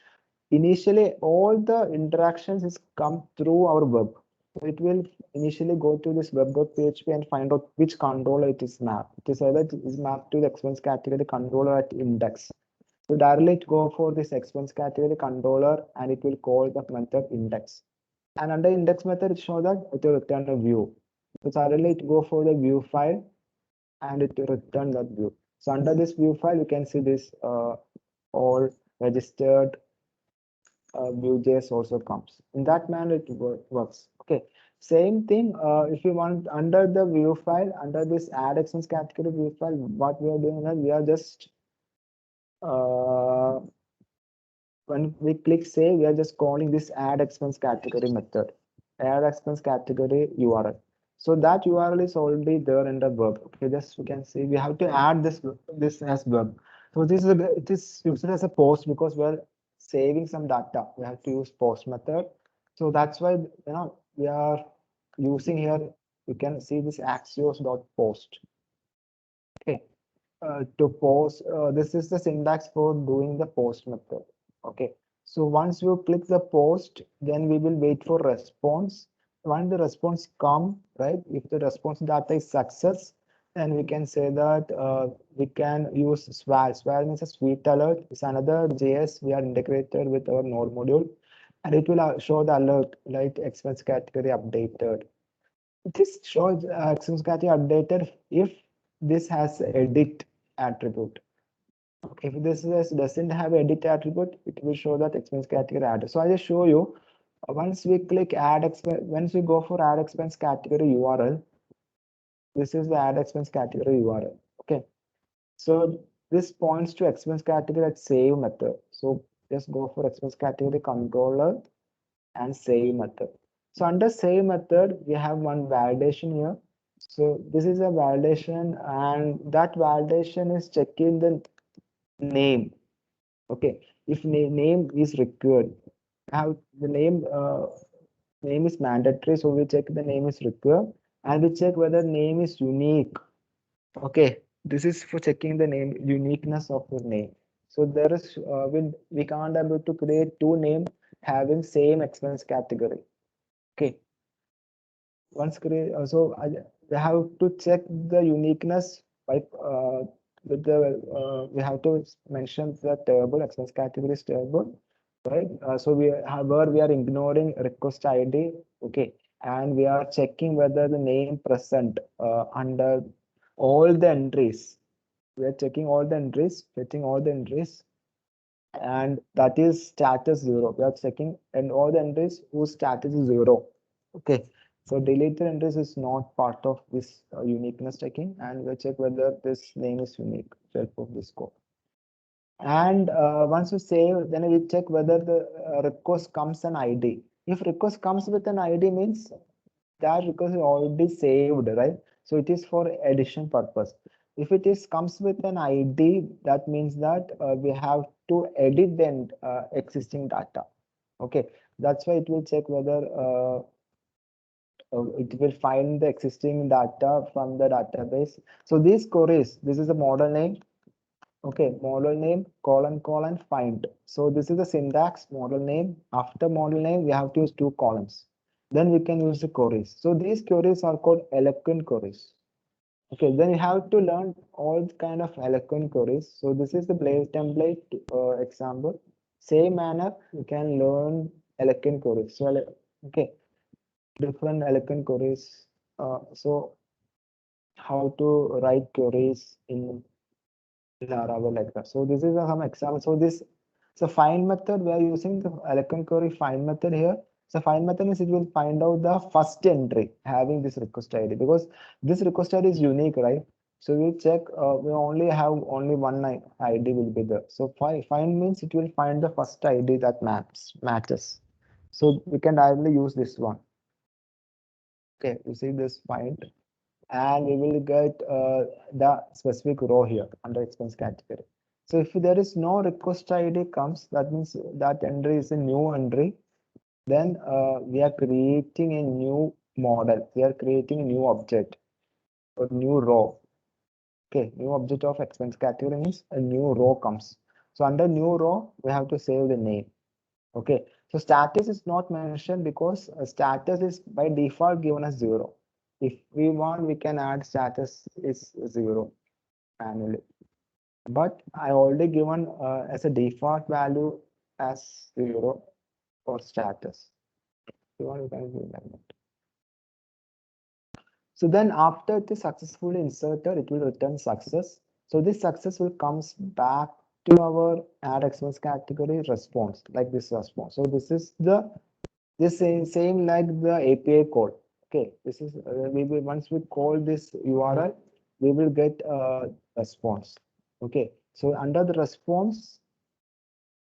initially all the interactions is come through our web. So it will initially go to this web.php and find out which controller it is mapped. It is either it is mapped to the expense category controller at index. So directly it go for this expense category controller and it will call the method index. And under index method, it shows that it will return a view. So suddenly it go for the view file and it will return that view. So under this view file, you can see this all registered Vue.js also comes. In that manner, it works. Okay. Same thing. If you want under the view file, under this add expense category view file, what we are doing is we are just uh, when we click save, we are just calling this add expense category method. Add expense category URL. So that URL is already there in the verb. Okay, just you can see we have to add this as verb. So it is used as a post because we're saving some data. We have to use post method. So that's why we are using here. You can see this axios.post. Okay, to post. This is the syntax for doing the post method. Okay, so once you click the post, then we will wait for response. When the response come, right? If the response data is success, then we can say that we can use Swal. Swal means a sweet alert. It's another JS we are integrated with our node module, and it will show the alert like expense category updated. This shows expense category updated if this has edit attribute. If doesn't have edit attribute, it will show that expense category added. So I just show you once we click add expense, once we go for add expense category URL, this is the add expense category URL. Okay, so this points to expense category at save method. So just go for expense category controller and save method. So under save method, we have one validation here. So this is a validation, and that validation is checking the name. Okay, if name is required, have the name is mandatory, so we check the name is required, and we check whether name is unique. Okay, this is for checking the name uniqueness of the name. So there is we can't able to create two names having same expense category. Okay, once create also we have to check the uniqueness by with the we have to mention the table expense categories table, right? So we have where we are ignoring request ID. Okay, and we are checking whether the name present under all the entries. We are checking all the entries, fetching all the entries, and that is status 0. We are checking and all the entries whose status is 0. Okay, so deleted entries is not part of this uniqueness checking, and we'll check whether this name is unique with help of this code. And once you save, then we check whether the request comes an ID. If request comes with an ID means that request is already saved, right? So it is for addition purpose. If it is comes with an ID, that means that we have to edit the existing data. Okay, that's why it will check whether it will find the existing data from the database. So these queries, this is a model name. Okay, model name colon find. So this is the syntax model name. After model name, we have to use two columns. Then we can use the queries. So these queries are called eloquent queries. Okay, then you have to learn all kind of eloquent queries. So this is the Blaze template example. Same manner, you can learn eloquent queries. So okay, different eloquent queries. So how to write queries in Laravel like that. So this is some example. So this find method we are using the eloquent query find method here. So find method is it will find out the first entry having this request ID because this request ID is unique, right? So we'll check. We only have only one ID will be there. So find means it will find the first ID that matches. So we can directly use this one. Okay, you see this find, and we will get the specific row here under expense category. So if there is no request ID comes, that means that entry is a new entry. Then we are creating a new model. We are creating a new object or new row. Okay, new object of expense category means a new row comes. So under new row, we have to save the name. Okay, so status is not mentioned because status is by default given as 0. If we want, we can add status is 0 manually. But I already given as a default value as 0 for status. If you want, you can do like that. So then after it is successfully inserted, it will return success. So this success will comes back to our add expense category response, like this response. So this is the same like the API call. Okay, this is we will once we call this URL, we will get a response. Okay, so under the response,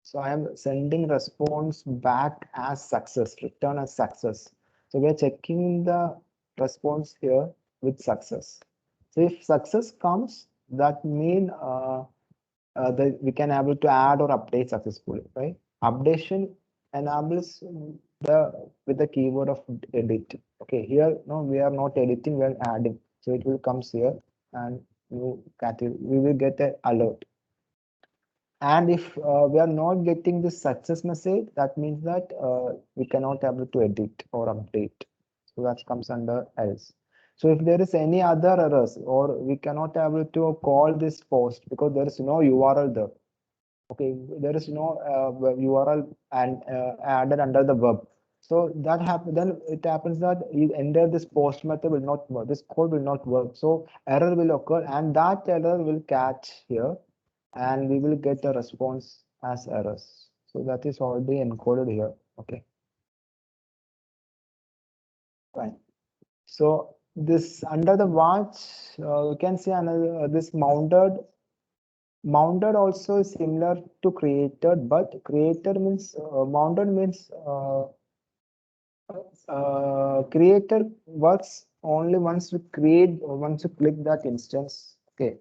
so I am sending response back as success, return as success. So we are checking the response here with success. So if success comes, that mean that we can able to add or update successfully, right? Updation enables the with the keyword of edit. Okay, here no, we are not editing, we are adding. So it will comes here and new category. We will get an alert. And if we are not getting this success message, that means that we cannot able to edit or update. So that comes under else. So if there is any other errors or we cannot able to call this post because there is no URL there. Okay, there is no URL and added under the verb. So that happen then it happens that you enter this post method will not work. This code will not work. So error will occur and that error will catch here and we will get a response as errors. So that is already encoded here. Okay, fine. So this under the watch, we can see another this mounted also is similar to created, but created means mounted means creator works only once you create or once you click that instance. Okay.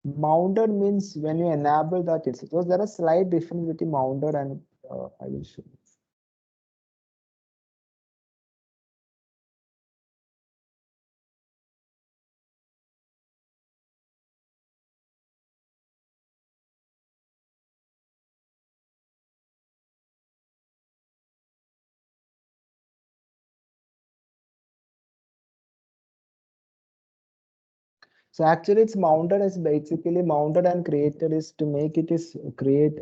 Mounted means when you enable that instance. So there is slight difference between mounted and I will show. So actually it's mounted as basically mounted and created is to make it is create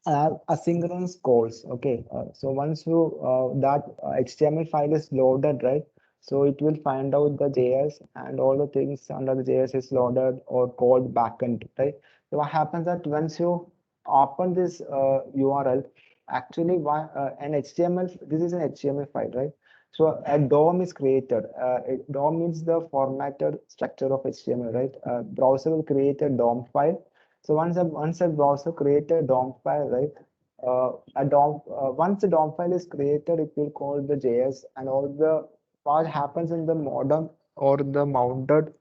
asynchronous calls. Okay, so once you that HTML file is loaded, right? So it will find out the JS and all the things under the JS is loaded or called backend, right? So what happens that once you open this URL, actually an HTML, this is an HTML file, right? So a DOM is created. DOM means the formatted structure of HTML, right? Browser will create a DOM file. So once a browser create a DOM file, right? Once the DOM file is created, it will call the JS and all the what happens in the modem or the mounted,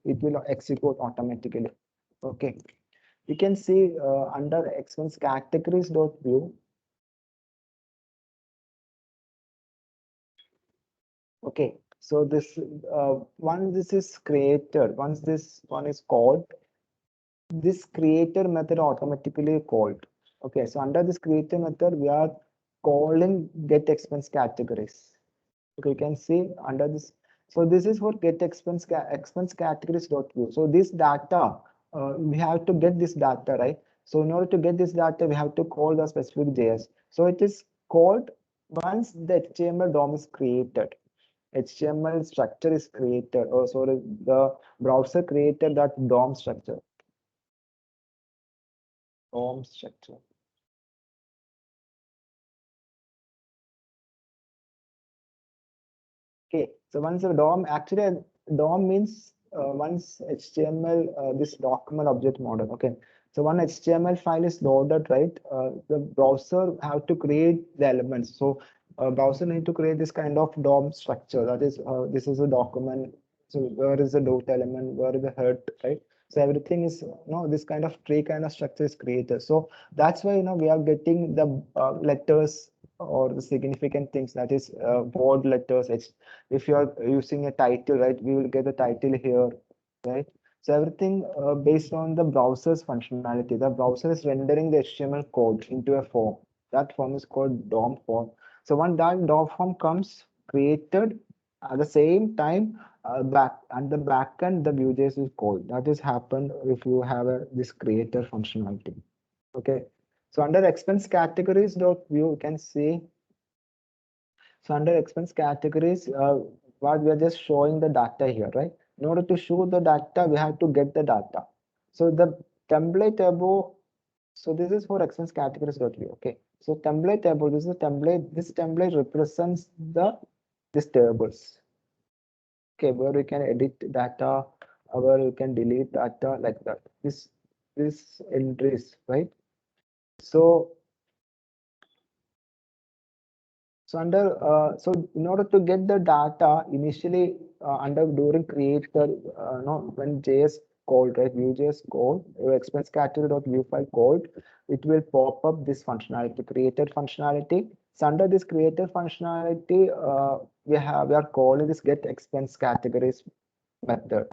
it will execute automatically. Okay, you can see under expense categories.view. Okay, so once this is created, once this one is called, this creator method automatically called. Okay, so under this creator method, we are calling get expense categories. Okay, you can see under this. So this is for get expense categories dot view. So this data, we have to get this data, right? So in order to get this data, we have to call the specific JS. So it is called once the HTML DOM is created. HTML structure is created, or sorry, the browser created that DOM structure. DOM structure. Okay, so once the DOM actually DOM means once HTML this document object model. Okay, so one HTML file is loaded, right? The browser have to create the elements. So browser need to create this kind of DOM structure. That is, this is a document. So where is the dot element? Where is the head, right? So everything is this kind of tree kind of structure is created. So that's why we are getting the letters or the significant things, that is bold letters. If you are using a title, right, we will get the title here, right? So everything based on the browser's functionality. The browser is rendering the HTML code into a form. That form is called DOM form. So when that DOM form comes created at the same time, the backend the Vue.js is called. That is happened if you have this creator functionality. Okay. So under expense categories dot view, you can see. So under expense categories, what we are just showing the data here, right? In order to show the data, we have to get the data. So the template above, so this is for expense categories.view. Okay. So template above, this is a template. This template represents these tables. Okay, where we can edit data, where we can delete data like that. This entries, right? So So so in order to get the data initially during creator, no, when JS called, right, Vue.js called, expense category dot view file called, it will pop up this functionality, created functionality. So under this created functionality, we are calling this get expense categories method.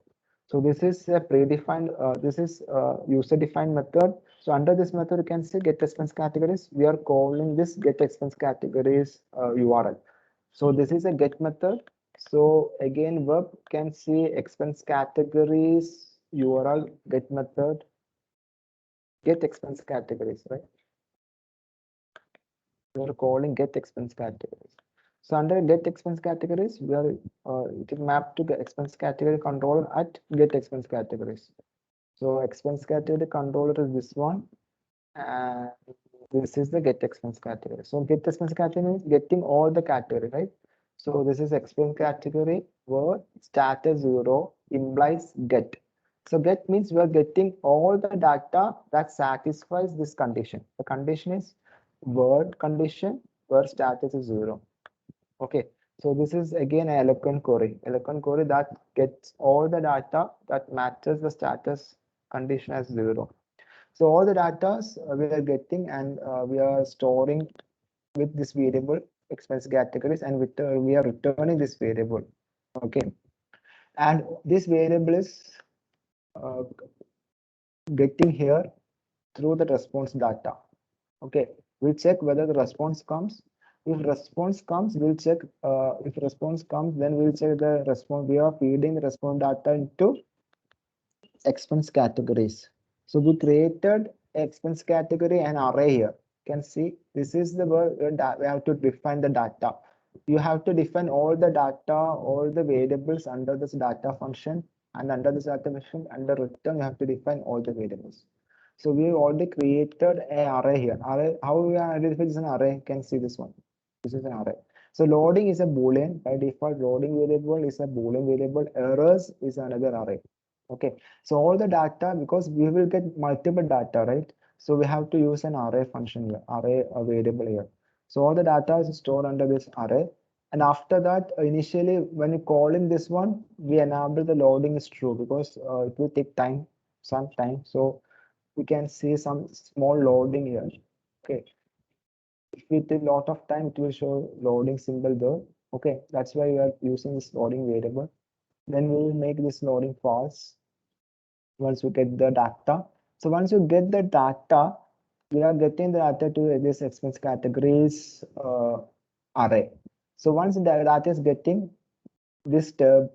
So this is a predefined, this is user defined method. So under this method, you can see get expense categories. We are calling this get expense categories URL. So this is a get method. So again, web can see expense categories URL get method, get expense categories, right? We are calling get expense categories. So under get expense categories, we are it is mapped to get expense category controller at get expense categories. So expense category controller is this one, and this is the get expense category. So get expense category is getting all the category, right? So this is expense category where status 0 implies get. So get means we are getting all the data that satisfies this condition. The condition is word condition where status is 0. Okay, so this is again an eloquent query. Eloquent query that gets all the data that matches the status condition as 0. So all the data we are getting, and we are storing with this variable expense categories, and with we are returning this variable. Okay, and this variable is uh, getting here through the response data. Okay, we'll check whether the response comes. If response comes, we'll check. If response comes, then we'll check the response. We are feeding the response data into expense categories. So we created expense category and array here. You can see this is the word we have to define the data. You have to define all the data, all the variables under this data function, and under this data function, under return, you have to define all the variables. So we already created an array here. Array, how we are identifying this an array? You can see this one. This is an array. So loading is a boolean. By default, loading variable is a boolean variable. Errors is another array. Okay. So all the data, because we will get multiple data, right? So we have to use an array function here, array variable here. So all the data is stored under this array. And after that, initially, when you call in this one, we enable the loading is true because it will take time, some time. So we can see some small loading here. Okay. If we take a lot of time, it will show loading symbol there. Okay. That's why we are using this loading variable. Then we will make this loading false once you get the data. So once you get the data, we are getting the data to this expense categories array. So once the data is getting this tab,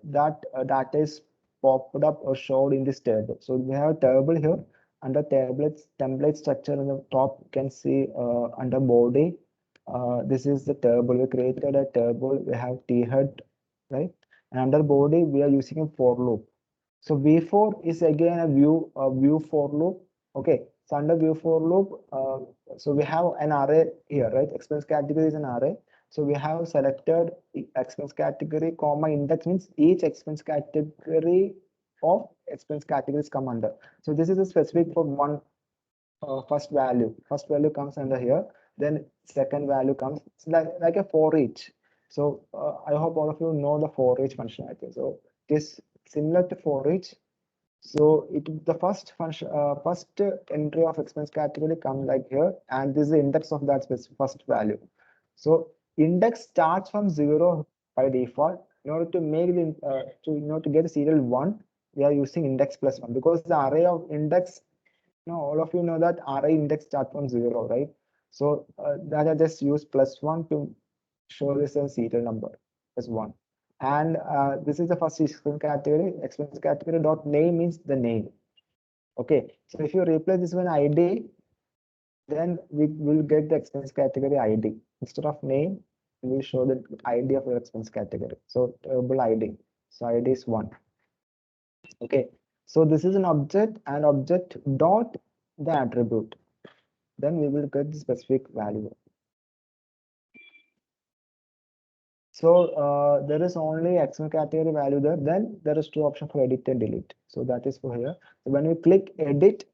that data is popped up or showed in this table. So we have a table here under template structure on the top. You can see under body. This is the table. We created a table. We have t head, right? And under body, we are using a for loop. So v4 is again a view for loop. Okay, so under view for loop, so we have an array here, right? Expense category is an array. So we have selected expense category, comma index means each expense category of expense categories come under. So this is a specific for one first value. First value comes under here. Then second value comes. It's like a for each. So I hope all of you know the for each functionality. So it is similar to for each. So the first function, first entry of expense category come like here, and this is the index of that first value. So index starts from 0 by default. In order to make the in order to get the serial 1, we are using index plus 1 because the array of index, all of you know that array index starts from 0, right? So that I just use plus 1 to show this as serial number as 1. And this is the first expense category. Expense category dot name means the name. Okay, so if you replace this one ID, then we will get the expense category ID. Instead of name, we will show the ID of your expense category. So table ID. So ID is 1. Okay, so this is an object, and object dot the attribute. Then we will get the specific value. So there is only expense category value there. Then there is two options for edit and delete. So that is for here. So when we click edit,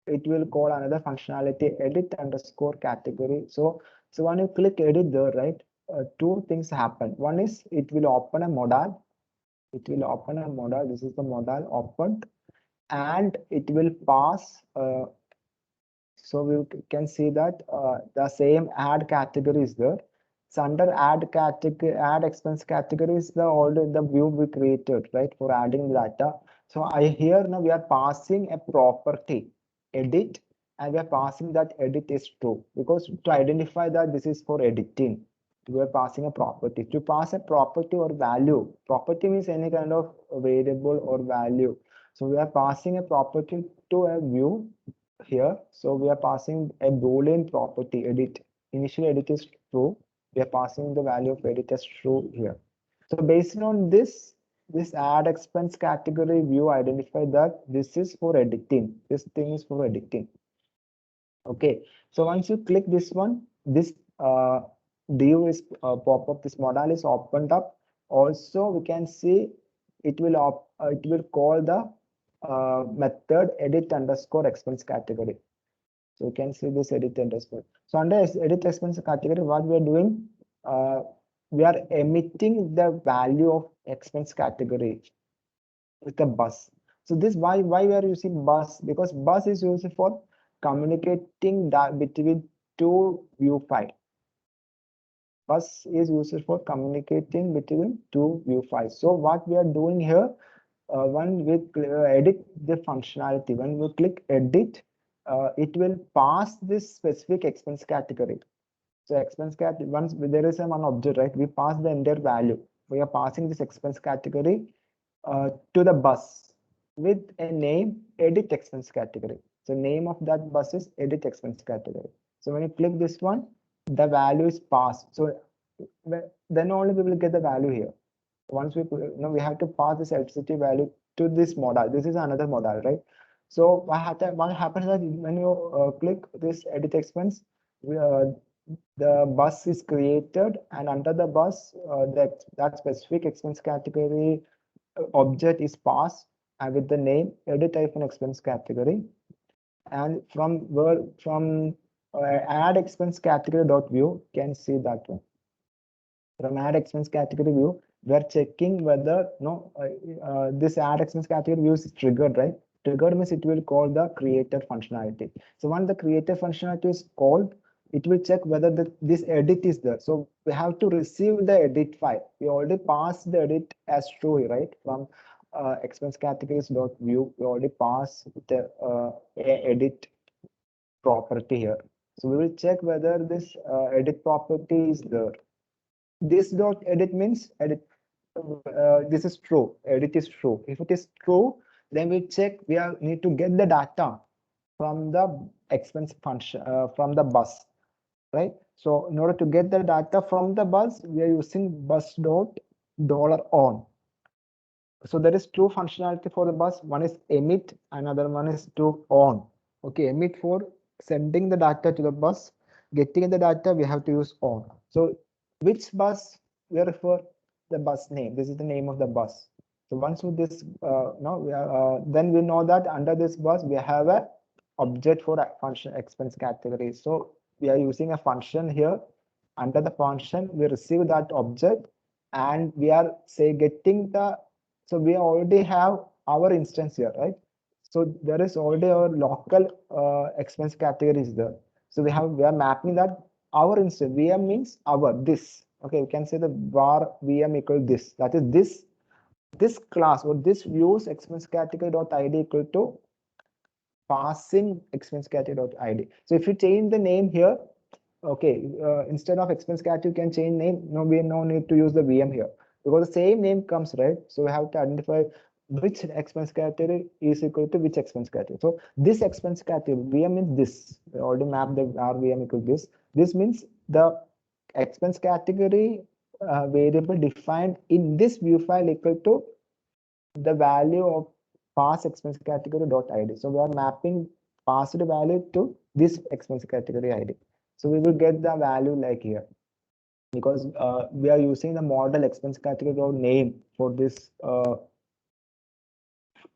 it will call another functionality edit underscore category. So So when you click edit there, right, two things happen. One is it will open a modal. It will open a modal. This is the modal opened, and it will pass. So we can see that the same add category is there. So under add category, add expense category is the already the view we created, right, for adding data. So I here now we are passing a property edit, and we are passing that edit is true, because to identify that this is for editing, we are passing a property. To pass a property or value, property means any kind of variable or value. So we are passing a property to a view here. So we are passing a boolean property edit. Initial edit is true. We are passing the value of edit as true here. So based on this add expense category view identify that this is for editing. This thing is for editing. Okay. So once you click this one, this div is pop up. This modal is opened up. Also, we can see it will call the method edit underscore expense category. So you can see this edit underscore. So under edit expense category, what we are doing, we are emitting the value of expense category with a bus. So this why we are using bus, because bus is used for communicating that between two view file. Bus is used for communicating between two view files. So what we are doing here, when we edit the functionality, when we click edit, it will pass this specific expense category. So expense cat, once there is one object, right, we pass the entire value. We are passing this expense category to the bus with a name edit expense category. So name of that bus is edit expense category. So when you click this one, the value is passed. So then only we will get the value here. Once we we have to pass this electricity value to this modal. This is another modal, right? So what happens is when you click this edit expense, the bus is created, and under the bus, that specific expense category object is passed and with the name edit expense category. And from add expense category dot view, can see that one. From add expense category view, we are checking whether this add expense category view is triggered, right? Triggered means it will call the creator functionality. So when the creator functionality is called, it will check whether this edit is there. So we have to receive the edit file. We already passed the edit as true, right? From expense categories dot view, we already passed the edit property here. So we will check whether this edit property is there. This dot edit means edit. This is true. Edit is true. If it is true, then we check. We need to get the data from the expense function from the bus, right? So in order to get the data from the bus, we are using bus dot $on. So there is two functionality for the bus. One is emit, another one is to on. Okay, emit for sending the data to the bus. Getting the data, we have to use on. So which bus we refer the bus name? This is the name of the bus. So once with this, then we know that under this bus we have a object for a function expense category. So we are using a function here. Under the function, we receive that object, and we are getting the. So we already have our instance here, right? So there is already our local expense categories there. So we are mapping that our instance. VM means our this. Okay, we can say the var VM equal this. That is this class or this views expense category dot id equal to passing expense category dot id. So if you change the name here, okay, instead of expense category, you can change name. No, we no need to use the VM here because the same name comes, right? So we have to identify which expense category is equal to which expense category. So this expense category, VM means this. We already mapped the RVM equal to this. This means the expense category variable defined in this view file equal to the value of pass expense category dot id. So we are mapping passed value to this expense category id. So we will get the value like here because we are using the model expense category dot name for this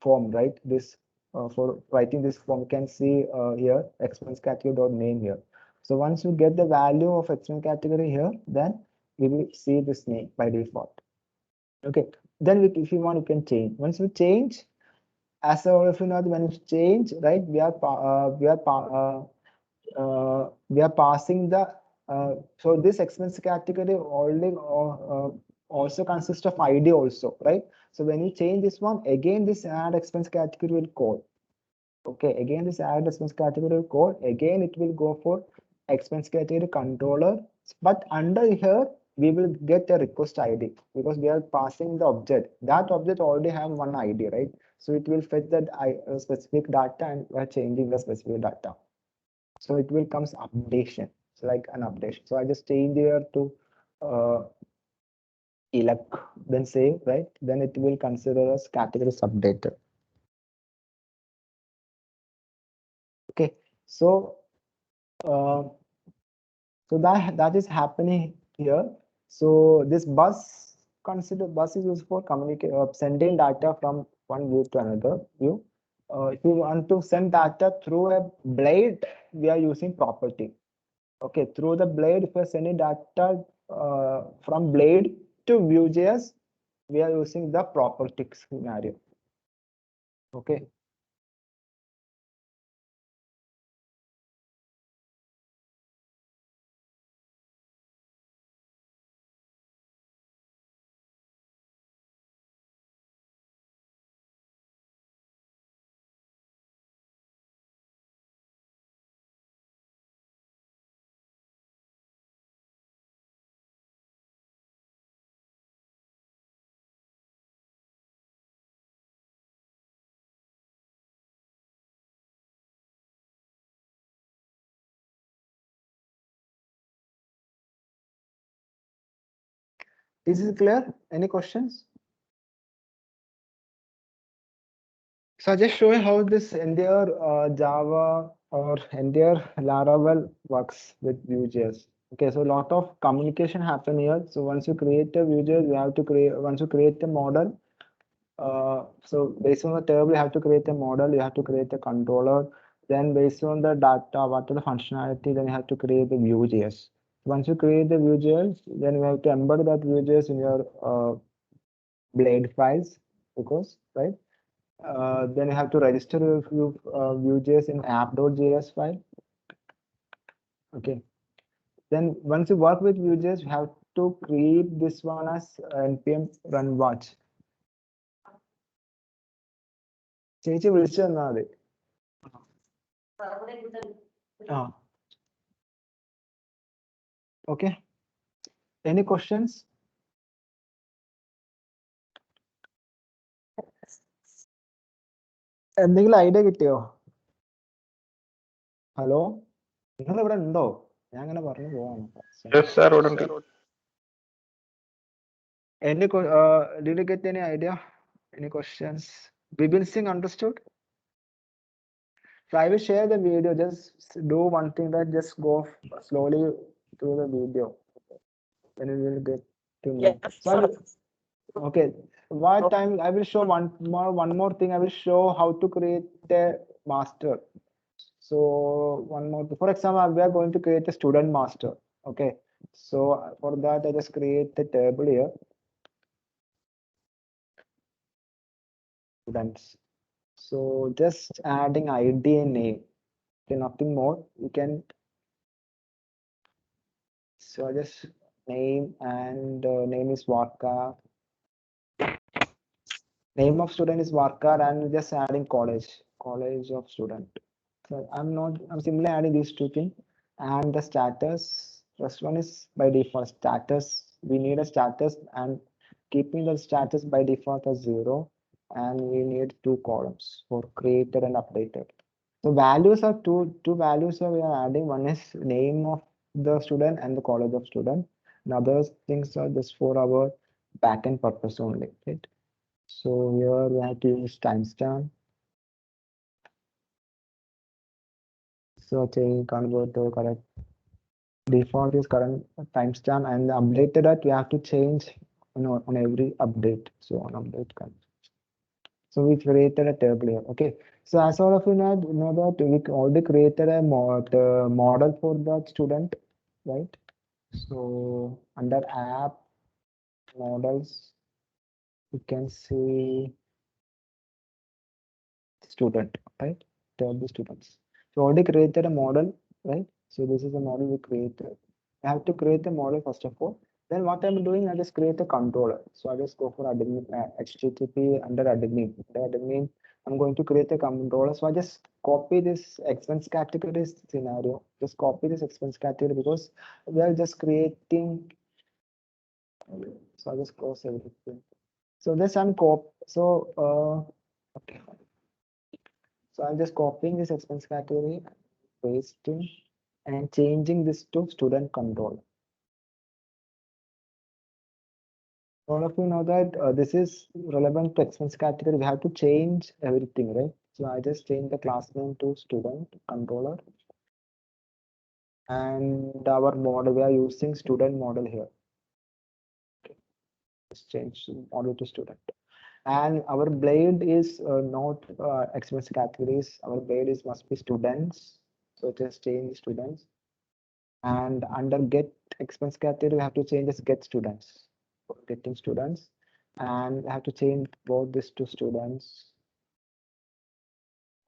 form, right? This for writing this form, you can see here expense category dot name here. So once you get the value of external category here, then we will see this name by default. Okay, then if you want, you can change. Once you change, as all of you know, when you change, right, we are passing the so this expense category only also consists of ID also, right? So when you change this one, again this add expense category will call. Okay, again this add expense category will call. Again it will go for expense category controller, but under here we will get a request ID because we are passing the object. That object already have one ID, right? So it will fetch that specific data and we are changing the specific data. So it will comes updation. So like an updation. So I just change here to elect, then save, right? Then it will consider as category updated. Okay, so so that is happening here. So this bus bus is used for communicate sending data from one view to another view. If you want to send data through a blade, we are using property. Okay, through the blade, if you're sending data from blade to Vue.js, we are using the property scenario. Okay. Is it clear? Any questions? So I just show you how this entire Java or entire Laravel works with Vue.js. Okay, so a lot of communication happen here. So once you create a Vue.js, you have to create, once you create a model, so based on the table, you have to create a model, you have to create a controller. Then based on the data, what are the functionality, then you have to create the Vue.js. Once you create the Vue.js, then you have to embed that Vue.js in your blade files, because, right? Then you have to register your Vue.js in app.js file. Okay. Then once you work with Vue.js, you have to create this one as npm run watch. ചേച്ചി വിളിച്ചു തന്നാൽ മതി. Okay. Any questions? എന്തെങ്കിലും idea കിട്ടിയോ? Hello, നിങ്ങൾ ഇവിടെ ഉണ്ടോ? ഞാൻ അങ്ങനെ പറഞ്ഞു പോവാണ്. Did you get any idea? Any questions? Bibin Singh understood? So I will share the video. Just do one thing, that just go slowly through the video. Then you will get to know. So okay. What time I will show one more thing. I will show how to create a master. So one more. For example, we are going to create a student master. Okay. So for that, I just create the table here. Students. So just adding ID and name. Okay, nothing more. You can. So just name, and name is Varka. Name of student is Varka, and just adding college of student. So I'm simply adding these two things. And the status, first one is by default status. We need a status, and keeping the status by default as 0. And we need 2 columns for created and updated. So values are two values we are adding. One is name of the student and the college of student. And other things are just for our backend purpose only, right? So here we have to use timestamp. So change convert to correct. Default is current timestamp, and the updated that we have to change on every update. So on update. So we created a table here. Okay. So as all of you know that we already created a model for that student, right? So under app models, you can see student, right? Table students. So already created a model, right? So this is a model we created. I have to create a model first of all. Then what I'm doing, I just create a controller. So I just go for admin, HTTP under admin. Under admin, I'm going to create a controller. So I just copy this expense categories scenario. Just copy this expense category because we are just creating. So I just close everything. So this I'm okay. So I'm just copying this expense category, pasting, and changing this to student control. All of you know that this is relevant to expense category. We have to change everything, right? So I just change the class name to student controller. And our model, we are using student model here. Okay. Just change model to student. And our blade is not expense categories. Our blade is must be students. So just change students. And under get expense category, we have to change this get students for getting students. And we have to change both this to students.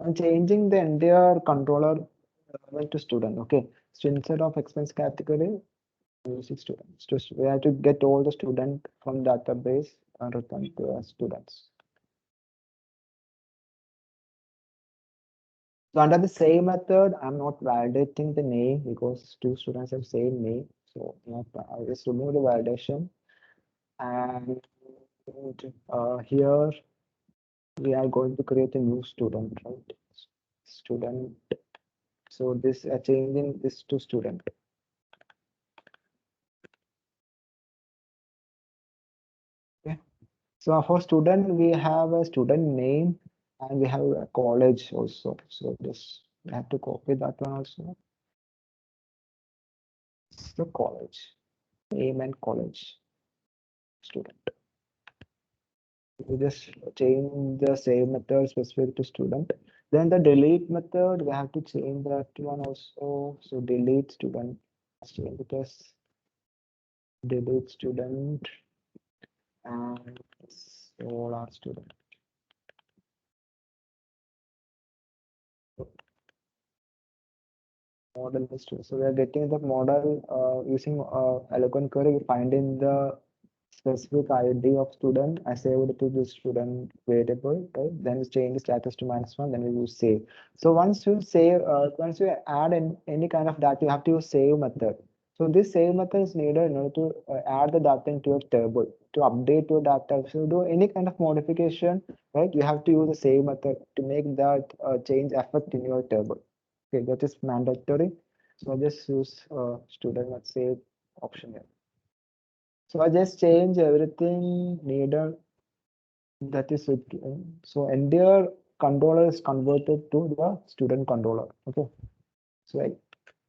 I'm changing the entire controller to student. Okay. So instead of expense category, using students. Just we have to get all the student from database and return to as students. So under the same method, I'm not validating the name because two students have same name. So not, I just remove the validation. And here we are going to create a new student, right? Student. So this changing this to student. Okay. So for student, we have a student name and we have a college also. So this we have to copy that one also. It's the college name and college student. We just change the same method specific to student. Then the delete method, we have to change that one also. So delete student, change it as delete student and all our student. Model is true. So we are getting the model using eloquent query. We find in the specific ID of student. I saved it to the student variable, right? Then we change the status to -1. Then we use save. So once you save, once you add any kind of data, you have to use save method. So this save method is needed in order to add the data into your table to update your data. So do any kind of modification, right? You have to use the save method to make that change effect in your table. Okay, that is mandatory. So I just use student let's say option here. So I just change everything needed. That is it. So entire controller is converted to the student controller. Okay. So I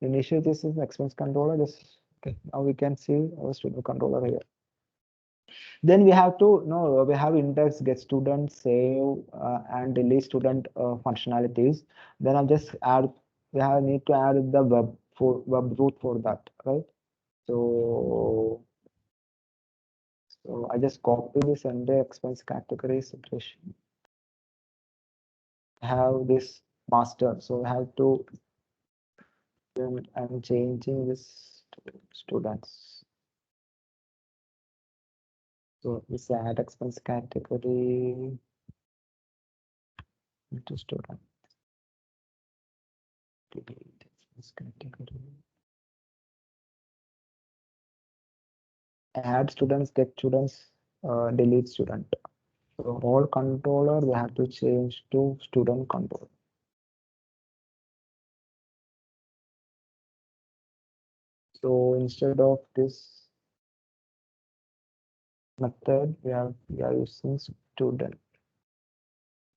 initially this is expense controller. This okay. Now we can see our student controller here. Then we have to no we have index get student save and delete student functionalities. Then I'll just add we have need to add the web root for that, right? So I just copy this under expense category separation. Have this master. So I have to then I'm changing this to students. So this add expense category to student. Delete expense category. Add students, get students, delete student. So all controller we have to change to student control. So instead of this method, we are using student,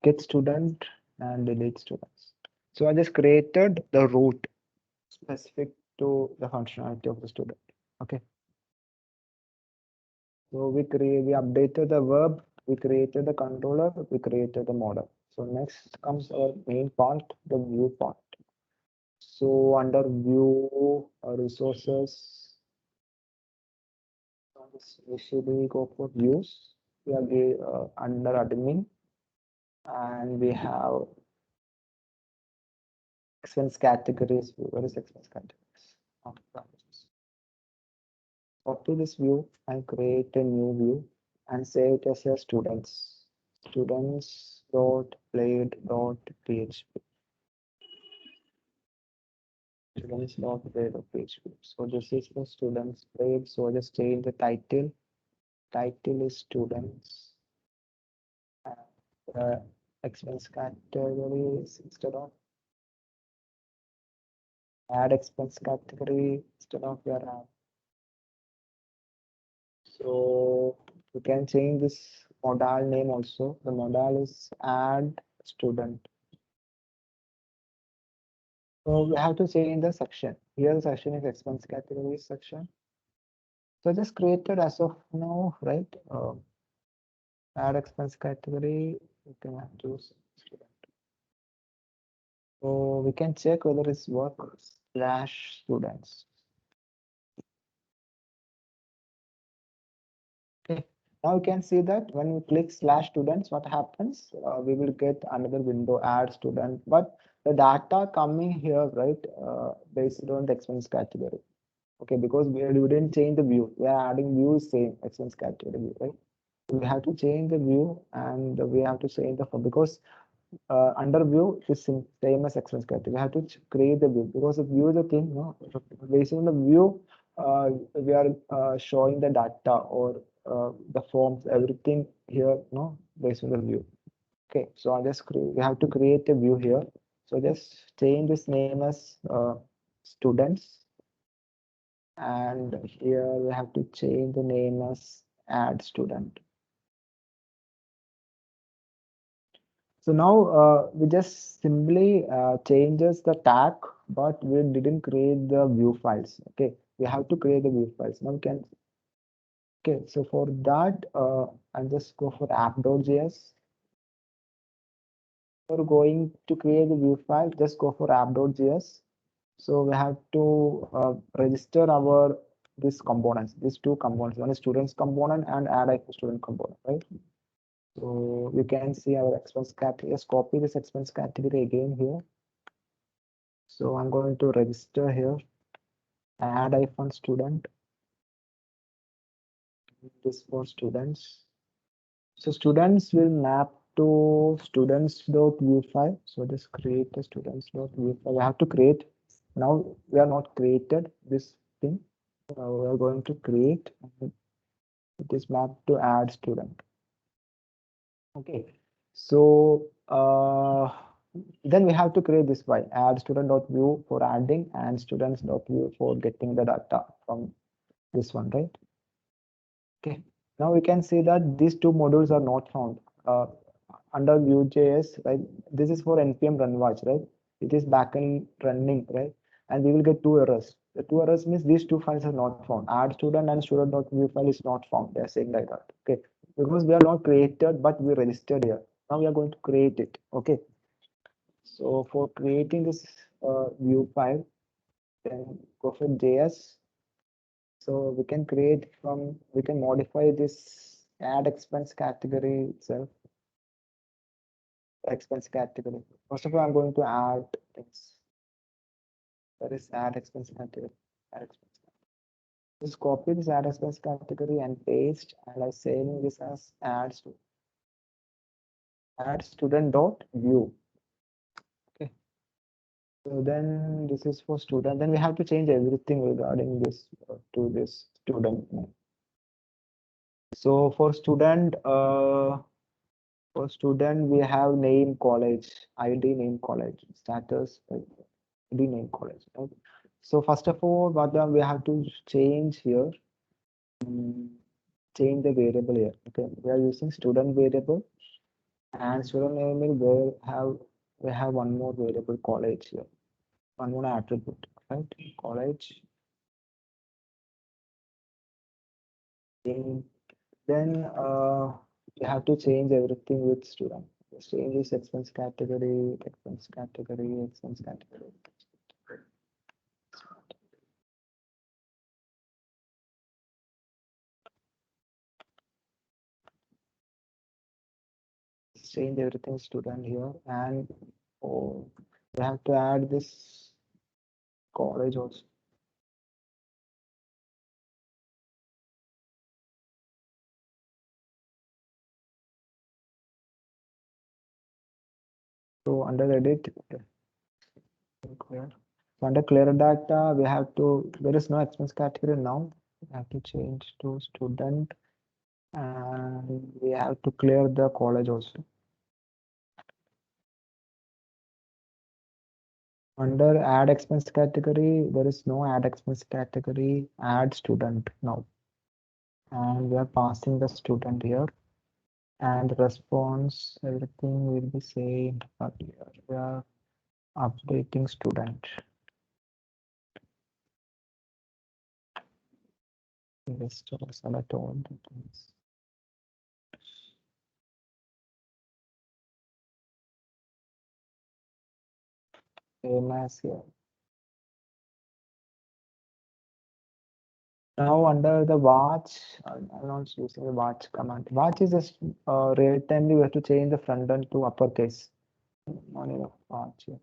get student and delete students. So I just created the root specific to the functionality of the student. Okay. So we updated the verb We created the controller, we created the model. So next comes our main part, the view part. So under view resources, usually go for views. We are under admin, and we have expense categories. Where is expense categories? Okay, copy this view and create a new view and save it as a students. Students dot played dot php. Students dot played dot php. So this is the students played. So just change the title. Title is students. And expense categories instead of add expense category instead of your add. So you can change this modal name also. The modal is add student. So we have to change the section. Here the section is expense category section. So just created as of now, right? Add expense category. You can choose student. So we can check whether it's work slash students. Okay. Now you can see that when we click slash students, what happens? We will get another window, add student, but the data coming here, right, based on the expense category. Okay, because we didn't change the view. We are adding view same expense category, right? We have to change the view and we have to change the because under view is same as expense category. We have to create the view because the view is the thing, no? Based on the view, we are showing the data or the forms, everything here, no, based on the view. Okay, so I just we have to create a view here. So just change this name as students, and here we have to change the name as add student. So now we just simply changes the tag, but we didn't create the view files. Okay, we have to create the view files. Now we can. Okay, so for that, I'll just go for app.js. For going to create the view file, just go for app.js. So we have to register our these components, these two components. One is students component and add a student component, right? So we can see our expense category. Let's copy this expense category again here. So I'm going to register here, add iPhone student. This for students. So students will map to students.view file. So just create a students.view file. We have to create. Now we are not created this thing. We are going to create. It is mapped to add student. Okay. So then we have to create this file, add student.view for adding and students.view for getting the data from this one, right? Okay. Now we can see that these two modules are not found under Vue.js, right? This is for npm run watch, right? It is backend running, right? And we will get two errors. The two errors means these two files are not found. Add student and student.view file is not found. They are saying like that. Okay. Because we are not created, but we registered here. Now we are going to create it. Okay. So for creating this view file, then go for JS. So we can create from, we can modify this add expense category itself. Expense category. First of all, I'm going to add things. That is add expense category. Add expense. Just copy this add expense category and paste, and I saving this as add student dot view. Okay. So then this is for student. Then we have to change everything regarding this to this student name. So for student we have name college, ID name college, status ID name college. Right? So first of all, what we have to change here, change the variable here. Okay, we are using student variable, and student name will we have one more variable college here, one more attribute, right? College. Then You have to change everything with student. Just change this expense category, expense category, expense category. Just change everything student here, and oh, you have to add this college also. So under edit, clear. So under clear data, we have to, there is no expense category now. We have to change to student, and we have to clear the college also. Under add expense category, there is no add expense category, add student now. And we are passing the student here. And response, everything will be same, but here we are updating student. Just select all the things. Same as here. Now under the watch, I'm not using the watch command. Watch is just real time. You have to change the front end to uppercase. No need of watch here.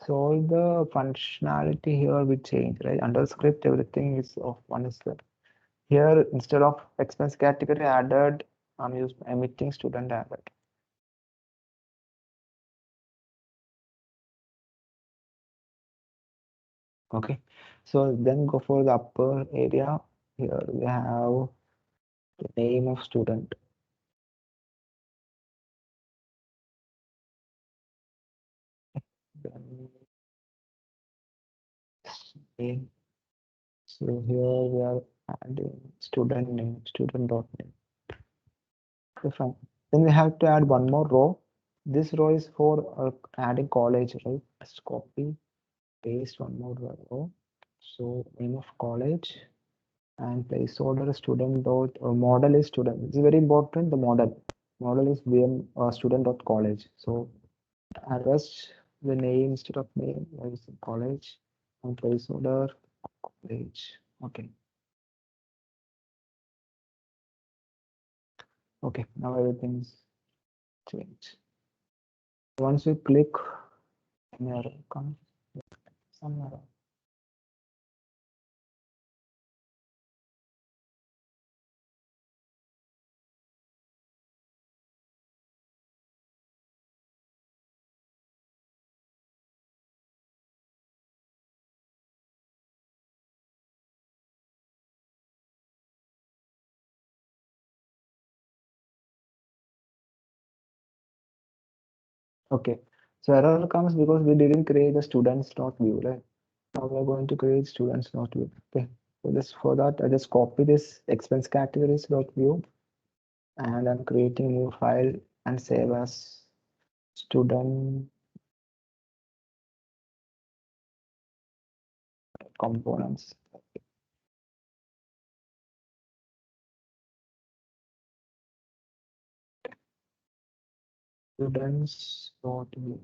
So all the functionality here will change, right? Under script, everything is of one is there. Here, instead of expense category added, I'm using emitting student added. Okay, so then go for the upper area. Here we have the name of student. Then name. So here we are adding student name, student dot name. Okay, fine. Then we have to add one more row. This row is for adding college, right? Just copy, paste one more row. So name of college and placeholder student dot model is student. It's very important. The model is VM student dot college. So rest the name instead of name is college and placeholder college. Okay. Okay. Now everything's changed. Once you click, error comes some error. Okay. So error comes because we didn't create the students not view, right? Now we are going to create students not view. Okay. So this for that I just copy this expense categories dot view and I'm creating a new file and save as student components. Students dot view.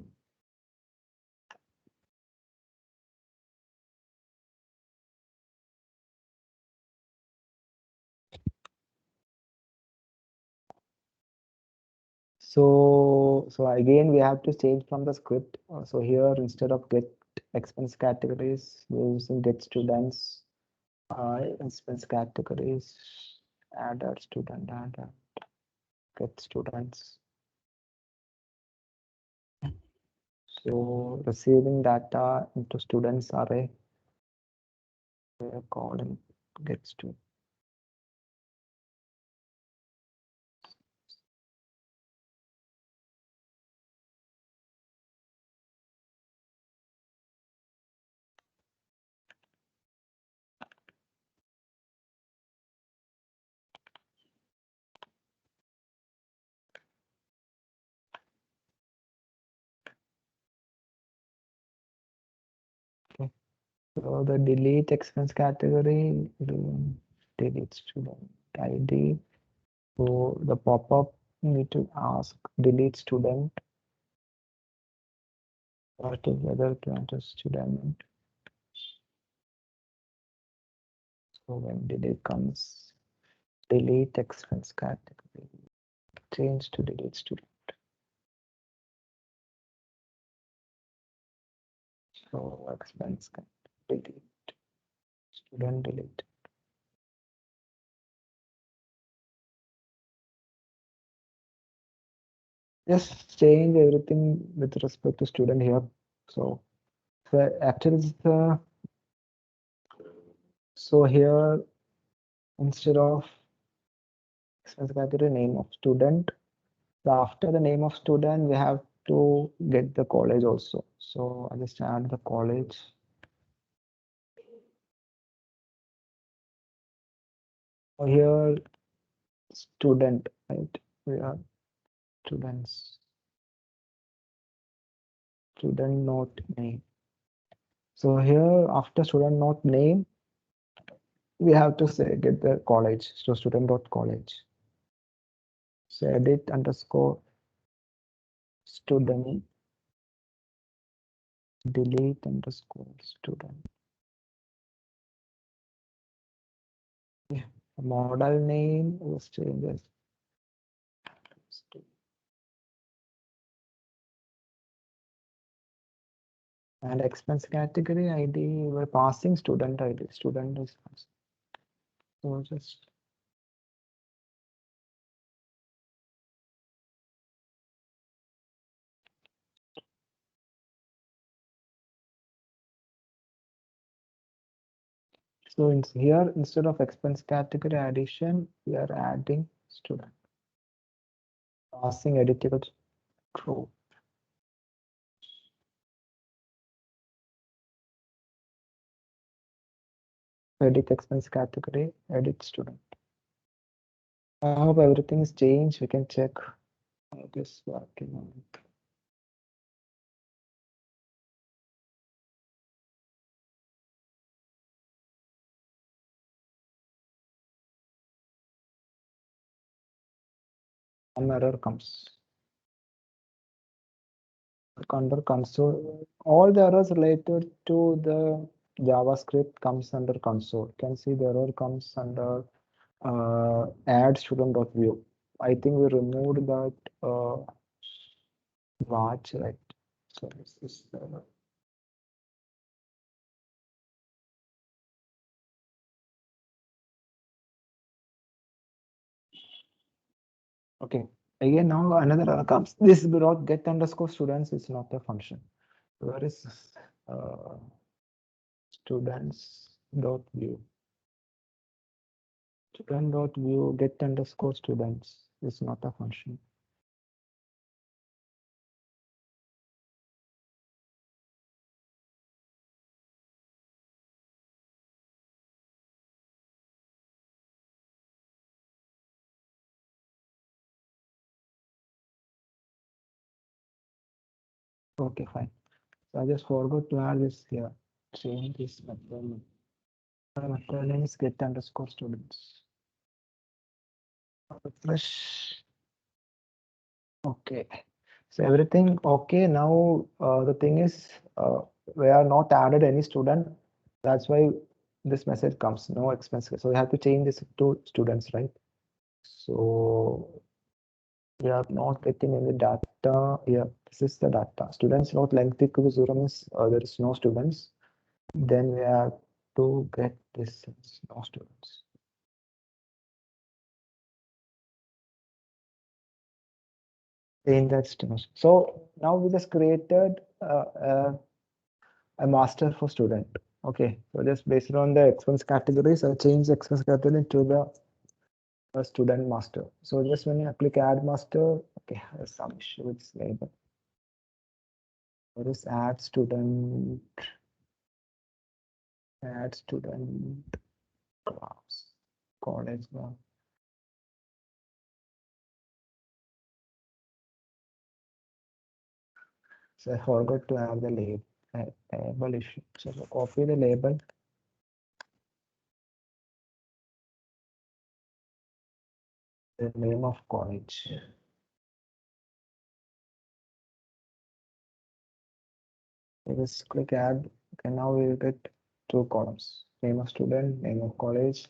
So again, we have to change from the script. So here, instead of get expense categories, we're using get students, expense categories, add a student, add get students. So receiving data into students array, we're calling get student. So the delete expense category, delete student ID. So the pop-up need to ask delete student or whether to enter student. So when delete comes, delete expense category, change to delete student. So expense delete, student delete. Just change everything with respect to student here. So, actually, so here instead of expense category name of student, so after the name of student, we have to get the college also. So I just add the college. So here student, right? We are students, student note name. So here after student note name, we have to say get the college. So student dot college. So edit underscore student delete underscore student. Yeah. Model name was changes. And expense category ID, we're passing student ID. Student is passing. So just so in here instead of expense category addition, we are adding student. Passing editable true. Edit expense category, edit student. I hope everything is changed. We can check how this working on it. Some error comes. Under console, all the errors related to the JavaScript comes under console. You can see the error comes under add student.view. I think we removed that watch, right? So this is okay. Again, now another error comes. This dot get underscore students is not a function. Where is students dot view? Student dot view get underscore students is not a function. Okay, fine. So I just forgot to add this here. Change this method. The method name is get underscore students. Refresh. Okay. So everything okay. Now the thing is we are not added any student. That's why this message comes no expense. So we have to change this to students, right? So we are not getting any data. Yeah, this is the data. Students not length equal to 0 means there is no students. Then we have to get this no students. In that students. So now we just created a master for student. Okay, so just based on the expense categories, I change the expense category to the student master. So just when you click add master, okay, there's some issue with this label. What is add student class, college now. So I forgot to add the label. label issue. So copy the label. The name of college. Just click add. Okay, now we will get two columns: name of student, name of college.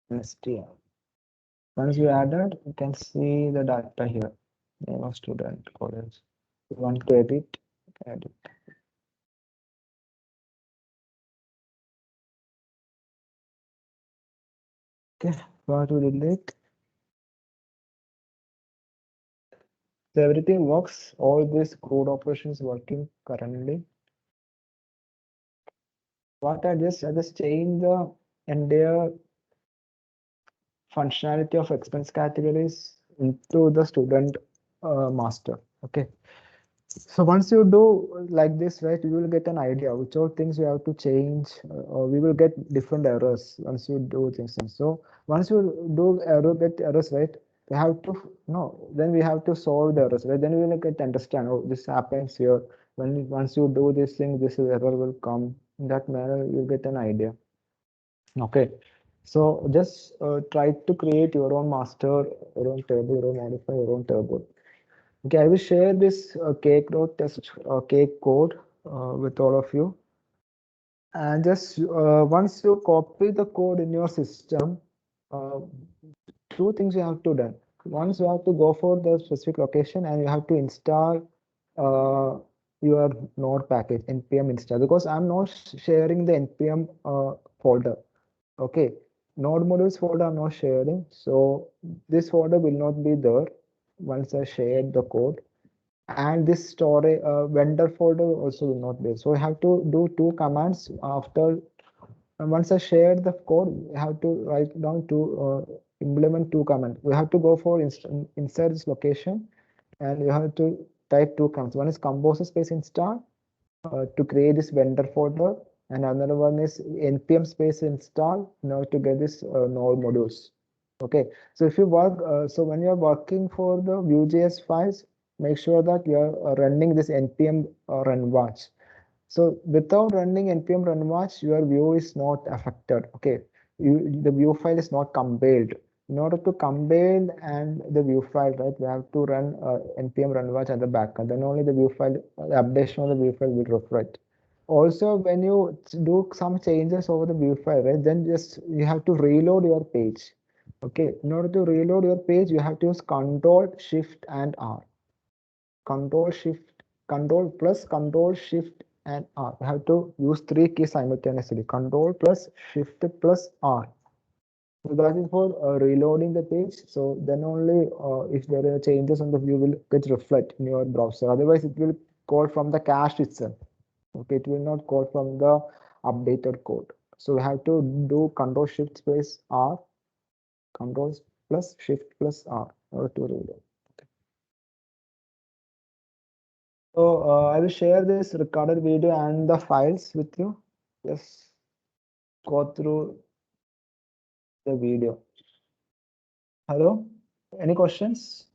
STR. Once you added, you can see the data here. Name of student, college. You want to edit, edit. Okay, want to delete. So everything works. All these code operations working currently. What I just change the entire functionality of expense categories into the student master. Okay. So once you do like this, right, you will get an idea which all things you have to change, or we will get different errors once you do things. So once you do get errors, right, we have to no, then we have to solve the errors, right? Then we will get understand. Oh, this happens here. Once you do this thing, this error will come. In that manner, you get an idea. Okay. So just try to create your own master, your own table, your own modify, your own table. Okay, I will share this cake.test cake code with all of you. And just once you copy the code in your system, uh, two things you have to do. Once you have to go for the specific location and you have to install your node package npm install, because I'm not sharing the npm folder. Okay, node modules folder I'm not sharing, so this folder will not be there once I shared the code, and this storage vendor folder also will not be. So I have to do two commands after. And once I shared the code, I have to write down to implement two commands. We have to go for inside this location, and you have to type two commands. One is composer space install to create this vendor folder, and another one is npm space install in order to get this node modules. Okay, so if you work, so when you are working for the Vue.js files, make sure that you are running this npm run watch. So without running npm run watch, your view is not affected. Okay, the view file is not compiled. In order to compile and the view file, right, we have to run npm run watch at the backend. Then only the view file, the updation of the view file will reflect. Also, when you do some changes over the view file, right, then just you have to reload your page. Okay, in order to reload your page, you have to use Control Shift and R. Control Shift, Control plus Control Shift and R. You have to use three keys simultaneously. Control plus Shift plus R. So that is for reloading the page. So then only if there are changes on the view will get reflect in your browser. Otherwise, it will call from the cache itself. Okay, it will not call from the updated code. So we have to do Control Shift space R, Control plus Shift plus R in order to reload. So I will share this recorded video and the files with you. Just go through the video. Hello? Any questions?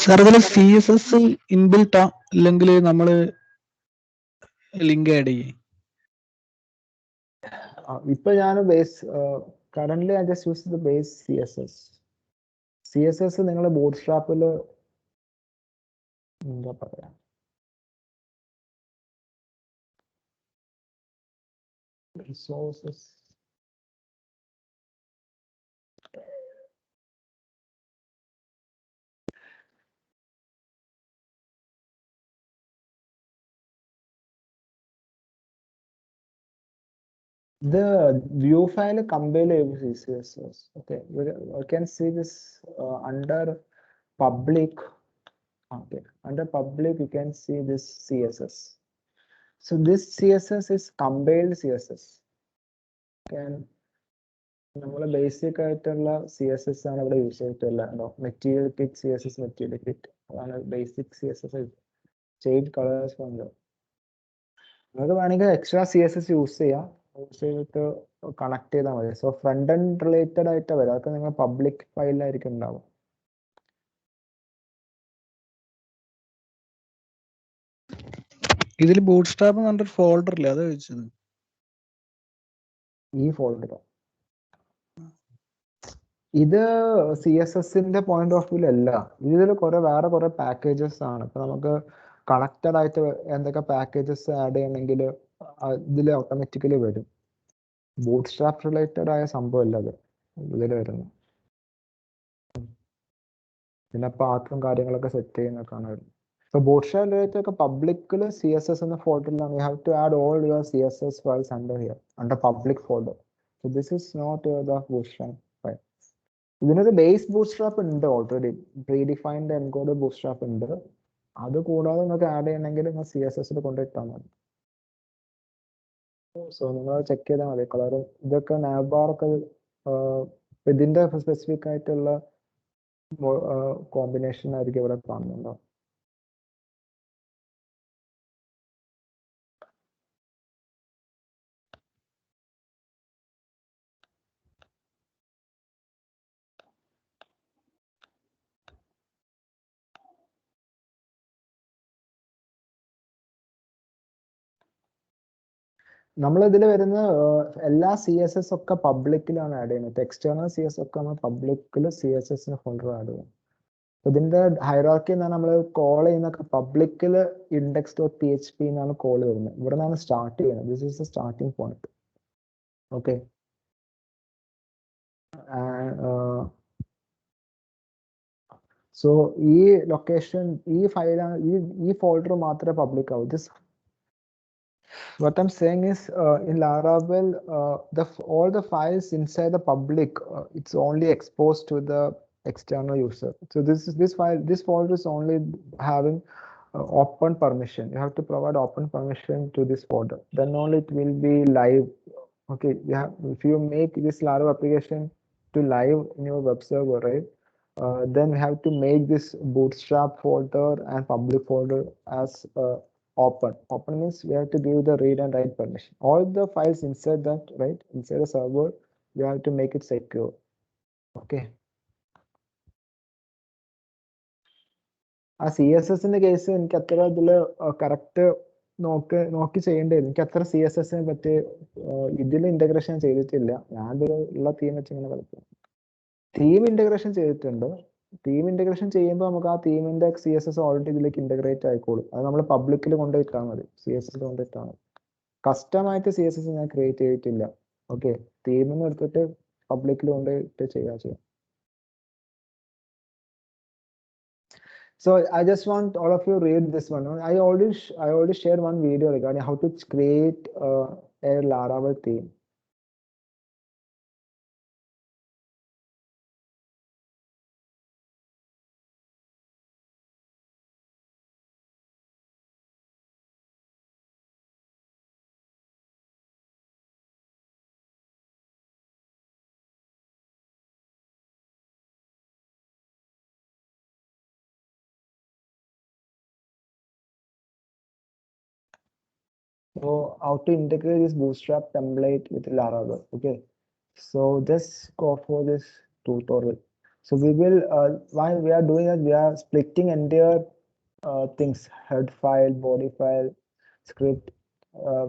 Sir ഇതിൽ CSS ഇൻബിൽട്ടാ അല്ലെങ്കിൽ നമ്മള് link add ചെയ്യും? ഇപ്പോൾ ഞാൻ base current I just use the base CSS നിങ്ങൾ boot സ്ട്രാപ്പിൽ എന്താ പറയാ, resources the view file compile CSS. Okay, we can see this under public. Okay, under public you can see this CSS. So this CSS is compiled CSS. Can നമ്മൾ basic ആയിട്ടുള്ള CSS ആണ് ഇവിടെ use ചെയ്തിട്ടുള്ളത്. Material kit CSS material kit അതാണ് basic CSS. change colors ഉണ്ട്. നിങ്ങൾക്ക് വേണമെങ്കിൽ extra CSS use ചെയ്യാം, യൂസ് ചെയ്തിട്ട് കണക്ട് ചെയ്താൽ മതി. സോ ഫ്രണ്ട് എൻഡ് റിലേറ്റഡ് ആയിട്ട് വരും, അതൊക്കെ നിങ്ങൾ പബ്ലിക് ഫയലിലായിരിക്കും ഉണ്ടാവും. ഇതിൽ ബൂട്ട് സ്ട്രാപ്പ് എന്ന് പറഞ്ഞൊരു ഫോൾഡർ ഇല്ലേ, അതാ ചോദിച്ചത്. ഈ ഫോൾഡർ ഇത് CSSന്റെ പോയിന്റ് ഓഫ് വ്യൂ അല്ല, ഇതിൽ വേറെ കുറെ പാക്കേജസ് ആണ്. ഇപ്പൊ നമുക്ക് കണക്റ്റഡ് ആയിട്ട് എന്തൊക്കെ പാക്കേജസ് ആഡ് ചെയ്യണമെങ്കിൽ ഇതിൽ ഓട്ടോമാറ്റിക്കലി വരും. ബൂട്ട് സ്ട്രാപ്പ് റിലേറ്റഡ് ആയ സംഭവമല്ല അത് ഇതിൽ വരുന്നു. പിന്നെ പാത്തും കാര്യങ്ങളൊക്കെ സെറ്റ് ചെയ്യുന്നൊക്കെയാണ് വരുന്നത്. So bootstrap related ഒക്കെ പബ്ലിക്കിൽ CSS എന്ന ഫോൾഡറിലാണ്. You have to add all your CSS files under here, under public folder. So this is not the bootstrap file. ഇതിനൊരു ബേസ് ബൂട്ട്സ്ട്രാപ്പ് ഉണ്ട് ഓൾറെഡി, പ്രീഡിഫൈൻഡ് എൻകോഡ് ബൂട്ട്സ്ട്രാപ്പ് ഉണ്ട്. അത് കൂടാതെ നിങ്ങൾക്ക് ആഡ് ചെയ്യണമെങ്കിൽ നിങ്ങൾ CSS കൊണ്ടിട്ടാൽ മതി. സോ നിങ്ങൾ ചെക്ക് ചെയ്താൽ മതി കളറും ഇതൊക്കെ നാവ്ബാറൊക്കെ ഇതിന്റെ സ്പെസിഫിക് ആയിട്ടുള്ള കോമ്പിനേഷൻ ആയിരിക്കും ഇവിടെ കാണുന്നുണ്ടോ. നമ്മൾ ഇതിൽ വരുന്ന എല്ലാ CSS ഒക്കെ പബ്ലിക്കിലാണ് ആഡ് ചെയ്യുന്നത്. എക്സ്റ്റേണൽ CSS ഒക്കെ നമ്മൾ പബ്ലിക്കിൽ CSS ഫോൾഡർ ആഡ് ചെയ്യും. ഇതിന്റെ ഹൈറാർക്കി എന്നാണ് നമ്മൾ കോൾ ചെയ്യുന്ന പബ്ലിക്കിൽ index.php എന്നാണ് കോൾ വരുന്നത്. ഇവിടെ നിന്നാണ് സ്റ്റാർട്ട് ചെയ്യുന്നത്. This is the starting point. Okay, so ഈ ലൊക്കേഷൻ ഈ ഫയലാണ്, ഈ ഫോൾഡർ മാത്രമേ പബ്ലിക് ആവൂ. This what I'm saying is in Laravel all the files inside the public it's only exposed to the external user. So this folder is only having open permission. You have to provide open permission to this folder, then only it will be live. Okay, if you make this Laravel application to live in your web server, right, then you have to make this bootstrap folder and public folder as open. Open means we have to give the read and write permission. All the files inside that, right, inside the server, we have to make it secure. Okay. ആ CSSന്റെ case എനിക്ക് അത്ര ഇതില് correct നോക്കി ചെയ്യേണ്ടത്. എനിക്ക് അത്ര CSSനെ പറ്റി ഇതിൽ ഇന്റഗ്രേഷൻ ചെയ്തിട്ടില്ല. ഞാൻ ഉള്ള തീം വെച്ച് ഇങ്ങനെ കളിക്കും. തീം ഇന്റഗ്രേഷൻ ചെയ്തിട്ടുണ്ട്. തീം ഇന്റഗ്രേഷൻ ചെയ്യുമ്പോൾ നമുക്ക് ആ തീമിന്റെ CSS ഓൾറെഡി ഇതിലേക്ക് ഇന്റഗ്രേറ്റ് ആയിക്കോളും. അത് നമ്മൾ പബ്ലിക്കിൽ കൊണ്ടുപോയിട്ടാൽ മതി, CSS കൊണ്ടുപോയിട്ടാൽ മതി. കസ്റ്റമായിട്ട് CSS ഞാൻ ക്രിയേറ്റ് ചെയ്തിട്ടില്ല. ഓക്കെ, തീമിന്ന് എടുത്തിട്ട് പബ്ലിക്കിൽ കൊണ്ടുപോയിട്ട് ചെയ്യാം. So I just want all of you read this one. I already shared one video regarding how to create a Laravel theme. So how to integrate this Bootstrap template with Laravel. Okay, so just go for this tutorial. So we will while we are doing that, we are splitting entire things: head file, body file, script.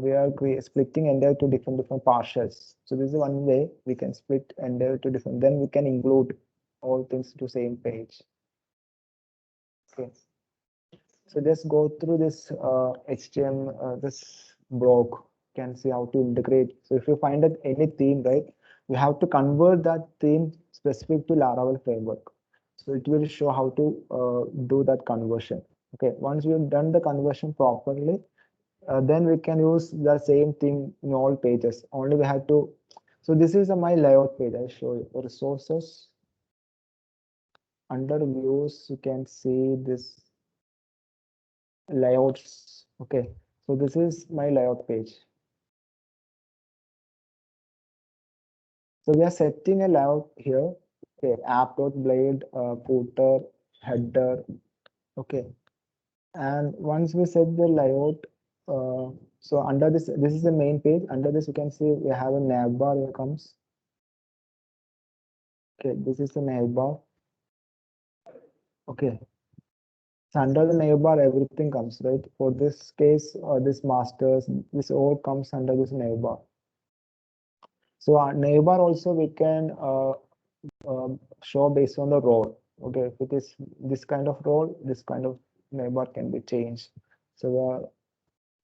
We are splitting entire to different partials. So this is one way we can split entire to different. Then we can include all things to same page. Okay. So just go through this HTML, this blog, you can see how to integrate. So if you find any theme, right, you have to convert that theme specific to Laravel framework. So it will show how to do that conversion. Okay, once you've done the conversion properly, then we can use the same thing in all pages. Only we have to. So this is my layout page. I show you resources. Under views, you can see this layouts. Okay, so this is my layout page. So we are setting a layout here. Okay, app.blade, footer, header. Okay, And once we set the layout, so under this is the main page. Under this, you can see we have a navbar that comes. Okay, this is the navbar. Okay, so under the navbar, everything comes, right? For this case, this masters, this all comes under this navbar. So our navbar also we can show based on the role. Okay, if it is this kind of role, this kind of navbar can be changed. So we are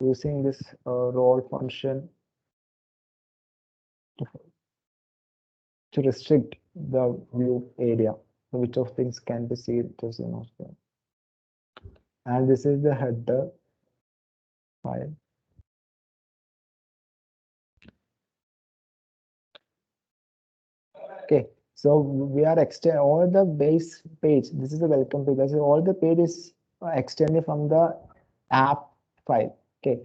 using this role function to restrict the view area, which of things can be seen to zone. And this is the header file. Okay, so we are extend all the base page. This is the welcome page. That's all the page is extended from the app file. Okay,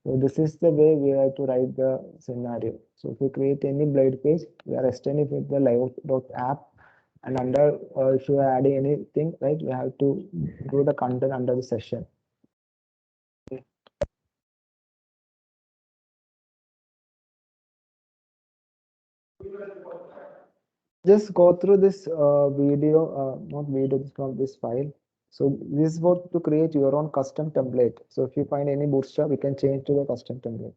so this is the way we have to write the scenario. So if we create any blade page, we are extending with the layout.app, and under if you are adding anything, right, we have to do the content under the session. Okay. Just go through this video, not video, from this file. So this is what to create your own custom template. So if you find any bootstrap, you can change to the custom template.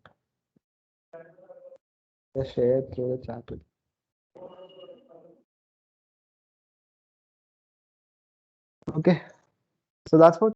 Just share it through the chat. Okay, so that's what